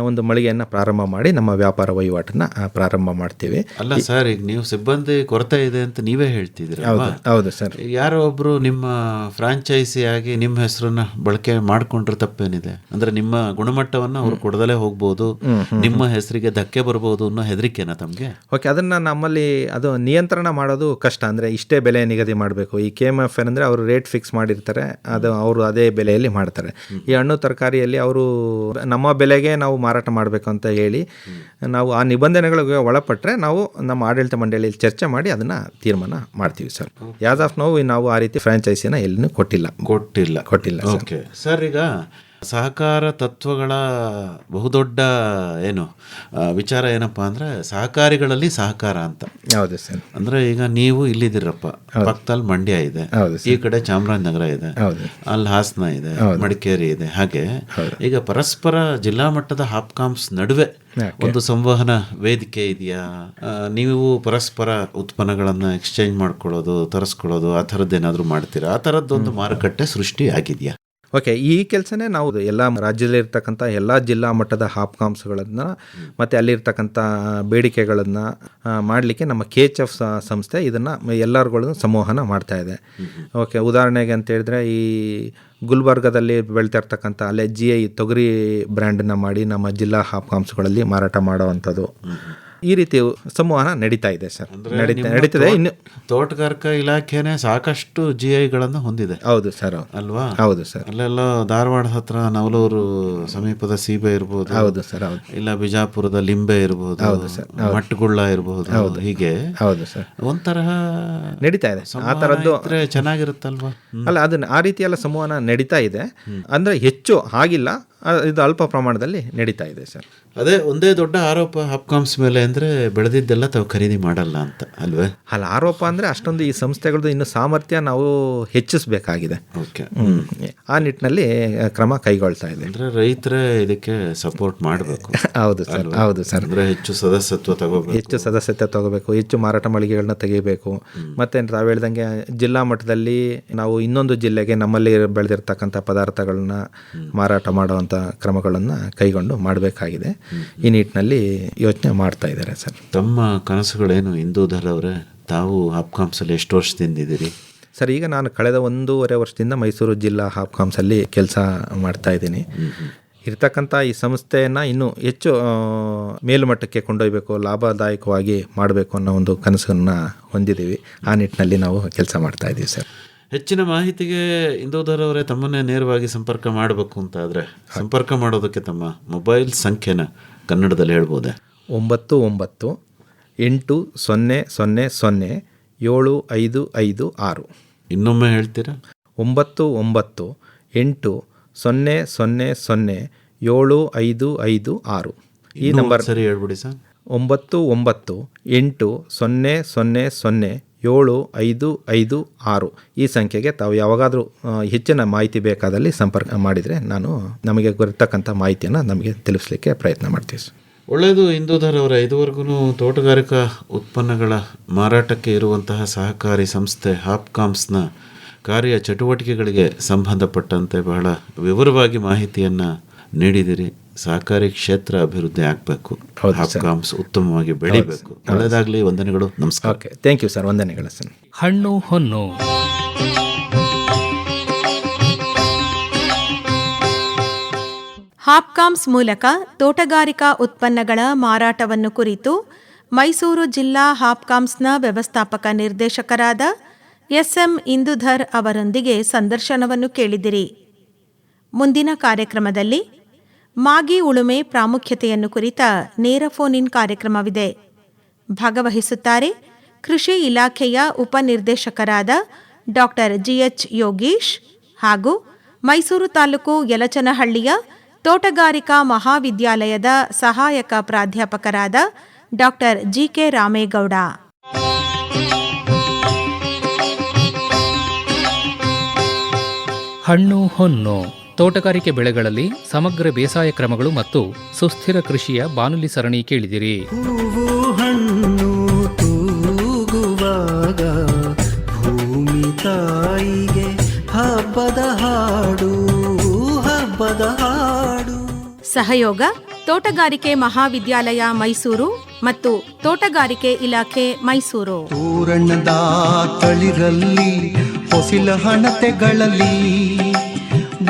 Speaker 5: ಒಂದು ಮಳಿಗೆಯನ್ನು ಪ್ರಾರಂಭ ಮಾಡಿ ನಮ್ಮ ವ್ಯಾಪಾರ ವಹಿವಾಟನ್ನು ಪ್ರಾರಂಭ ಮಾಡ್ತೀವಿ.
Speaker 4: ಅಲ್ಲ ಸರ್, ಈಗ ನೀವು ಸಿಬ್ಬಂದಿ ಕೊರತೆ ಇದೆ ಅಂತ ನೀವೇ ಹೇಳ್ತಿದ್ದೀರಿ.
Speaker 5: ಹೌದು ಸರ್.
Speaker 4: ಯಾರೋ ಒಬ್ರು ನಿಮ್ಮ ಫ್ರಾಂಚೈಸಿ ಆಗಿ ನಿಮ್ಮ ಹೆಸರನ್ನ ಬಳಕೆ ಮಾಡ್ಕೊಂಡ್ರೆ ತಪ್ಪೇನಿದೆ? ಅಂದ್ರೆ ನಿಮ್ಮ ಗುಣಮಟ್ಟವನ್ನು ಅವ್ರು ಕೊಡದಲೇ ಹೋಗ್ಬೋದು, ನಿಮ್ಮ ಹೆಸರಿಗೆ ಧಕ್ಕೆ ಬರ್ಬೋದು ಅನ್ನೋ ಹೆದರಿಕೆನಾ ತಮಗೆ?
Speaker 5: ಓಕೆ, ಅದನ್ನು ನಮ್ಮಲ್ಲಿ ಅದು ನಿಯಂತ್ರಣ ಮಾಡೋದು ಕಷ್ಟ. ಅಂದರೆ ಇಷ್ಟೇ ಬೆಲೆ ನಿಗದಿ ಮಾಡಬೇಕು. ಈ KMF ಏನಂದರೆ ಅವರು ರೇಟ್ ಫಿಕ್ಸ್ ಮಾಡಿರ್ತಾರೆ, ಅದು ಅವರು ಅದೇ ಬೆಲೆಯಲ್ಲಿ ಮಾಡ್ತಾರೆ. ಈ ಹಣ್ಣು ತರಕಾರಿಯಲ್ಲಿ ಅವರು ನಮ್ಮ ಬೆಲೆಗೆ ನಾವು ಮಾರಾಟ ಮಾಡಬೇಕು ಅಂತ ಹೇಳಿ ನಾವು ಆ ನಿಬಂಧನೆಗಳಿಗೆ ಒಳಪಟ್ಟರೆ ನಾವು ನಮ್ಮ ಆಡಳಿತ ಮಂಡಳಿಯಲ್ಲಿ ಚರ್ಚೆ ಮಾಡಿ ಅದನ್ನು ತೀರ್ಮಾನ ಮಾಡ್ತೀವಿ ಸರ್. ಯಾಸ್ ಆಫ್ ನಾವು ಆ ರೀತಿ ಫ್ರಾಂಚೈಸಿನ ಎಲ್ಲಿನೂ ಕೊಟ್ಟಿಲ್ಲ.
Speaker 4: ಓಕೆ ಸರ್, ಈಗ ಸಹಕಾರ ತತ್ವಗಳ ಬಹುದೊಡ್ಡ ವಿಚಾರ ಏನಪ್ಪಾ ಅಂದ್ರೆ ಸಹಕಾರಿಗಳಲ್ಲಿ ಸಹಕಾರ ಅಂತ.
Speaker 5: ಹೌದು ಸರ್.
Speaker 4: ಅಂದ್ರೆ ಈಗ ನೀವು ಇಲ್ಲಿದ್ದೀರಪ್ಪ, ಪಕ್ಕದಲ್ಲಿ ಮಂಡ್ಯ ಇದೆ, ಈ ಕಡೆ ಚಾಮರಾಜನಗರ ಇದೆ, ಅಲ್ಲಿ ಹಾಸನ ಇದೆ, ಮಡಿಕೇರಿ ಇದೆ. ಹಾಗೆ ಈಗ ಪರಸ್ಪರ ಜಿಲ್ಲಾ ಮಟ್ಟದ ಹಾಪ್ಕಾಮ್ಸ್ ನಡುವೆ ಒಂದು ಸಂವಹನ ವೇದಿಕೆ ಇದೆಯಾ? ನೀವು ಪರಸ್ಪರ ಉತ್ಪನ್ನಗಳನ್ನ ಎಕ್ಸ್ಚೇಂಜ್ ಮಾಡ್ಕೊಳ್ಳೋದು, ತರಿಸ್ಕೊಳ್ಳೋದು, ಆ ಥರದ್ದೇನಾದ್ರೂ ಮಾಡ್ತೀರಾ? ಆ ಥರದ್ದೊಂದು ಮಾರುಕಟ್ಟೆ ಸೃಷ್ಟಿ ಆಗಿದೆಯಾ?
Speaker 5: ಓಕೆ, ಈ ಕೆಲಸನೇ ನಾವು ಎಲ್ಲ ರಾಜ್ಯದಲ್ಲಿರ್ತಕ್ಕಂಥ ಎಲ್ಲ ಜಿಲ್ಲಾ ಮಟ್ಟದ ಹಾಪ್ಕಾಮ್ಸ್ಗಳನ್ನು ಮತ್ತು ಅಲ್ಲಿರ್ತಕ್ಕಂಥ ಬೇಡಿಕೆಗಳನ್ನು ಮಾಡಲಿಕ್ಕೆ ನಮ್ಮ KHF ಸಂಸ್ಥೆ ಇದನ್ನು ಎಲ್ಲರಿಗೂ ಸಂವಹನ ಮಾಡ್ತಾ ಇದೆ. ಓಕೆ, ಉದಾಹರಣೆಗೆ ಅಂತ ಹೇಳಿದ್ರೆ ಈ ಗುಲ್ಬರ್ಗದಲ್ಲಿ ಬೆಳೀತಾ ಇರ್ತಕ್ಕಂಥ ಅಲ್ಲೇ GI ತೊಗರಿ ಬ್ರ್ಯಾಂಡನ್ನು ಮಾಡಿ ನಮ್ಮ ಜಿಲ್ಲಾ ಹಾಪ್ಕಾಮ್ಸ್ಗಳಲ್ಲಿ ಮಾರಾಟ ಮಾಡೋವಂಥದ್ದು, ಈ ರೀತಿ ಸಂವಹನ ನಡೀತಾ ಇದೆ ಸರ್. ನಡೀತದೆ. ಇನ್ನು
Speaker 4: ತೋಟಗಾರಿಕಾ ಇಲಾಖೆನೇ ಸಾಕಷ್ಟು GIಗಳನ್ನು ಹೊಂದಿದೆ.
Speaker 5: ಹೌದು ಸರ್.
Speaker 4: ಅಲ್ವಾ?
Speaker 5: ಹೌದು ಸರ್.
Speaker 4: ಅಲ್ಲೆಲ್ಲ ಧಾರವಾಡ ಹತ್ರ ನವಲೂರು ಸಮೀಪದ ಸೀಬೆ ಇರ್ಬೋದು.
Speaker 5: ಹೌದು ಸರ್. ಹೌದು.
Speaker 4: ಇಲ್ಲ ಬಿಜಾಪುರದ ಲಿಂಬೆ ಇರ್ಬೋದು. ಹೌದು ಸರ್. ಮಟ್ಟಗುಳ್ಳ ಇರ್ಬೋದು. ಹೌದು. ಹೀಗೆ
Speaker 5: ಹೌದು ಸರ್.
Speaker 4: ಒಂಥರ
Speaker 5: ನಡೀತಾ ಇದೆ. ಆ ಥರದ್ದು
Speaker 4: ಚೆನ್ನಾಗಿರುತ್ತಲ್ವಾ?
Speaker 5: ಅಲ್ಲ, ಅದನ್ನ ಆ ರೀತಿಯೆಲ್ಲ ಸಂವಹನ ನಡೀತಾ ಇದೆ. ಅಂದರೆ ಹೆಚ್ಚು ಆಗಿಲ್ಲ, ಇದು ಅಲ್ಪ ಪ್ರಮಾಣದಲ್ಲಿ ನಡೀತಾ ಇದೆ ಸರ್.
Speaker 4: ಅದೇ ಒಂದೇ ದೊಡ್ಡ ಆರೋಪ ಹಾಪ್ಕಾಮ್ಸ್ ಮೇಲೆ ಅಂದರೆ ಬೆಳೆದಿದ್ದೆಲ್ಲ ತಾವು ಖರೀದಿ ಮಾಡಲ್ಲ ಅಂತ ಅಲ್ವೇ?
Speaker 5: ಅಲ್ಲ, ಆರೋಪ ಅಂದರೆ ಅಷ್ಟೊಂದು ಈ ಸಂಸ್ಥೆಗಳದ್ದು ಇನ್ನು ಸಾಮರ್ಥ್ಯ ನಾವು ಹೆಚ್ಚಿಸಬೇಕಾಗಿದೆ.
Speaker 4: ಓಕೆ.
Speaker 5: ಆ ನಿಟ್ಟಿನಲ್ಲಿ ಕ್ರಮ ಕೈಗೊಳ್ತಾ ಇದೆ.
Speaker 4: ಅಂದರೆ ರೈತರೇ ಇದಕ್ಕೆ ಸಪೋರ್ಟ್ ಮಾಡಬೇಕು.
Speaker 5: ಹೌದು ಸರ್, ಹೌದು ಸರ್.
Speaker 4: ಅಂದರೆ ಹೆಚ್ಚು ಸದಸ್ಯತ್ವ ತಗೋಬೇಕು,
Speaker 5: ಹೆಚ್ಚು ಸದಸ್ಯತ್ವ ತಗೋಬೇಕು, ಹೆಚ್ಚು ಮಾರಾಟ ಮಳಿಗೆಗಳನ್ನ ತೆಗಿಬೇಕು. ಮತ್ತು ತಾವು ಹೇಳ್ದಂಗೆ ಜಿಲ್ಲಾ ಮಟ್ಟದಲ್ಲಿ ನಾವು ಇನ್ನೊಂದು ಜಿಲ್ಲೆಗೆ ನಮ್ಮಲ್ಲಿ ಬೆಳೆದಿರ್ತಕ್ಕಂಥ ಪದಾರ್ಥಗಳನ್ನ ಮಾರಾಟ ಮಾಡುವಂಥ ಕ್ರಮಗಳನ್ನು ಕೈಗೊಂಡು ಮಾಡಬೇಕಾಗಿದೆ. ಈ ನಿಟ್ಟಿನಲ್ಲಿ ಯೋಚನೆ ಮಾಡ್ತಾ ಇದ್ದಾರೆ ಸರ್.
Speaker 4: ತಮ್ಮ ಕನಸುಗಳೇನು ಇಂದೂಧರ್ ಅವರೇ? ತಾವು ಹಾಪ್ಕಾಮ್ಸಲ್ಲಿ ಎಷ್ಟು ವರ್ಷದಿಂದ ಇದ್ದೀರಿ
Speaker 5: ಸರ್? ಈಗ ನಾನು ಕಳೆದ 1.5 ವರ್ಷದಿಂದ ಮೈಸೂರು ಜಿಲ್ಲಾ ಹಾಪ್ಕಾಮ್ಸಲ್ಲಿ ಕೆಲಸ ಮಾಡ್ತಾ ಇದ್ದೀನಿ. ಇರ್ತಕ್ಕಂಥ ಈ ಸಂಸ್ಥೆಯನ್ನು ಇನ್ನೂ ಹೆಚ್ಚು ಮೇಲುಮಟ್ಟಕ್ಕೆ ಕೊಂಡೊಯ್ಯಬೇಕು, ಲಾಭದಾಯಕವಾಗಿ ಮಾಡಬೇಕು ಅನ್ನೋ ಒಂದು ಕನಸನ್ನು ಹೊಂದಿದ್ದೀವಿ. ಆ ನಿಟ್ಟಿನಲ್ಲಿ ನಾವು ಕೆಲಸ ಮಾಡ್ತಾ ಇದ್ದೀವಿ ಸರ್.
Speaker 4: ಹೆಚ್ಚಿನ ಮಾಹಿತಿಗೆ ಇಂದೂಧರ್ ಅವರೇ ತಮ್ಮನ್ನೇ ನೇರವಾಗಿ ಸಂಪರ್ಕ ಮಾಡಬೇಕು ಅಂತಾದರೆ ಸಂಪರ್ಕ ಮಾಡೋದಕ್ಕೆ ತಮ್ಮ ಮೊಬೈಲ್ ಸಂಖ್ಯೆನ ಕನ್ನಡದಲ್ಲಿ ಹೇಳ್ಬೋದೆ?
Speaker 5: 9980007556.
Speaker 4: ಇನ್ನೊಮ್ಮೆ ಹೇಳ್ತೀರಾ?
Speaker 5: 9980007556. ಈ ನಂಬರ್
Speaker 4: ಸರಿ ಹೇಳ್ಬಿಡಿ ಸರ್.
Speaker 5: 9980007556. ಈ ಸಂಖ್ಯೆಗೆ ತಾವು ಯಾವಾಗಾದರೂ ಹೆಚ್ಚಿನ ಮಾಹಿತಿ ಬೇಕಾದಲ್ಲಿ ಸಂಪರ್ಕ ಮಾಡಿದರೆ ನಮಗೆ ಗೊತ್ತಿರ್ತಕ್ಕಂಥ ಮಾಹಿತಿಯನ್ನು ನಮಗೆ ತಿಳಿಸ್ಲಿಕ್ಕೆ ಪ್ರಯತ್ನ ಮಾಡ್ತೀವಿ ಸರ್.
Speaker 4: ಒಳ್ಳೆಯದು ಇಂದೂಧರ್ ಅವರ ಇದುವರೆಗೂ ತೋಟಗಾರಿಕಾ ಉತ್ಪನ್ನಗಳ ಮಾರಾಟಕ್ಕೆ ಇರುವಂತಹ ಸಹಕಾರಿ ಸಂಸ್ಥೆ ಹಾಪ್ಕಾಮ್ಸ್ನ ಕಾರ್ಯ ಚಟುವಟಿಕೆಗಳಿಗೆ ಸಂಬಂಧಪಟ್ಟಂತೆ ಬಹಳ ವಿವರವಾಗಿ ಮಾಹಿತಿಯನ್ನು ನೀಡಿದಿರಿ. ಸಹಕಾರಿ ಕ್ಷೇತ್ರ ಅಭಿವೃದ್ಧಿ ಆಗಬೇಕು, ಹಾಪ್ಕಾಮ್ಸ್ ಉತ್ತಮವಾಗಿ ಬೆಳಿಬೇಕು. ಒಳ್ಳೆಯದಾಗಲಿ. ವಂದನೆಗಳು. ನಮಸ್ಕಾರ.
Speaker 5: Okay, thank you sir. ವಂದನೆಗಳು ಸರ್.
Speaker 1: ಹಣ್ಣು ಹೊನ್ನು
Speaker 2: ಹಾಪ್ಕಾಮ್ಸ್ ಮೂಲಕ ತೋಟಗಾರಿಕಾ ಉತ್ಪನ್ನಗಳ ಮಾರಾಟವನ್ನು ಕುರಿತು ಮೈಸೂರು ಜಿಲ್ಲಾ ಹಾಪ್ಕಾಮ್ಸ್ನ ವ್ಯವಸ್ಥಾಪಕ ನಿರ್ದೇಶಕರಾದ ಎಸ್ಎಂ ಇಂದೂಧರ್ ಅವರೊಂದಿಗೆ ಸಂದರ್ಶನವನ್ನು ಕೇಳಿದಿರಿ. ಮುಂದಿನ ಕಾರ್ಯಕ್ರಮದಲ್ಲಿ ಮಾಗಿ ಉಳುಮೆ ಪ್ರಾಮುಖ್ಯತೆಯನ್ನು ಕುರಿತ ನೇರ ಫೋನ್ ಇನ್ ಕಾರ್ಯಕ್ರಮವಿದೆ. ಭಾಗವಹಿಸುತ್ತಾರೆ ಕೃಷಿ ಇಲಾಖೆಯ ಉಪನಿರ್ದೇಶಕರಾದ ಡಾಕ್ಟರ್ ಜಿಎಚ್ ಯೋಗೀಶ್ ಹಾಗೂ ಮೈಸೂರು ತಾಲೂಕು ಯಲಚನಹಳ್ಳಿಯ ತೋಟಗಾರಿಕಾ ಮಹಾವಿದ್ಯಾಲಯದ ಸಹಾಯಕ ಪ್ರಾಧ್ಯಾಪಕರಾದ ಡಾಕ್ಟರ್ ಜಿಕೆ ರಾಮೇಗೌಡ.
Speaker 1: ಹಣ್ಣು ಹೊನ್ನು ತೋಟಗಾರಿಕೆ ಬೆಳೆಗಳಲ್ಲಿ ಸಮಗ್ರ ಬೇಸಾಯ ಕ್ರಮಗಳು ಮತ್ತು ಸುಸ್ಥಿರ ಕೃಷಿಯ ಬಾನುಲಿ ಸರಣಿ ಕೇಳಿದಿರಿ.
Speaker 6: ಹೂವು ಹಣ್ಣು ತೂಗುವಾಗ ಭೂಮಿ ತಾಯಿಗೆ ಹಬ್ಬದ ಹಾಡು, ಹಬ್ಬದ ಹಾಡು.
Speaker 2: ಸಹಯೋಗ ತೋಟಗಾರಿಕೆ ಮಹಾವಿದ್ಯಾಲಯ ಮೈಸೂರು ಮತ್ತು ತೋಟಗಾರಿಕೆ ಇಲಾಖೆ ಮೈಸೂರು.
Speaker 8: ತೋರಣದ ತಳಿರಲ್ಲಿ ಹೊಸಿಲ ಹಣತೆಗಳಲ್ಲಿ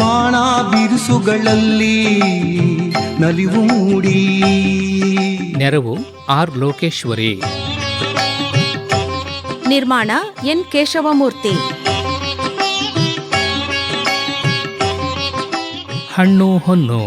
Speaker 8: ಬಾಣ ಬಿರುಸುಗಳಲ್ಲಿ ನಲಿವು ಮೂಡಿ.
Speaker 1: ನೆರವು ಆರ್ ಲೋಕೇಶ್ವರಿ.
Speaker 2: ನಿರ್ಮಾಣ ಎನ್ ಕೇಶವಮೂರ್ತಿ.
Speaker 1: ಹಣ್ಣು ಹೊನ್ನು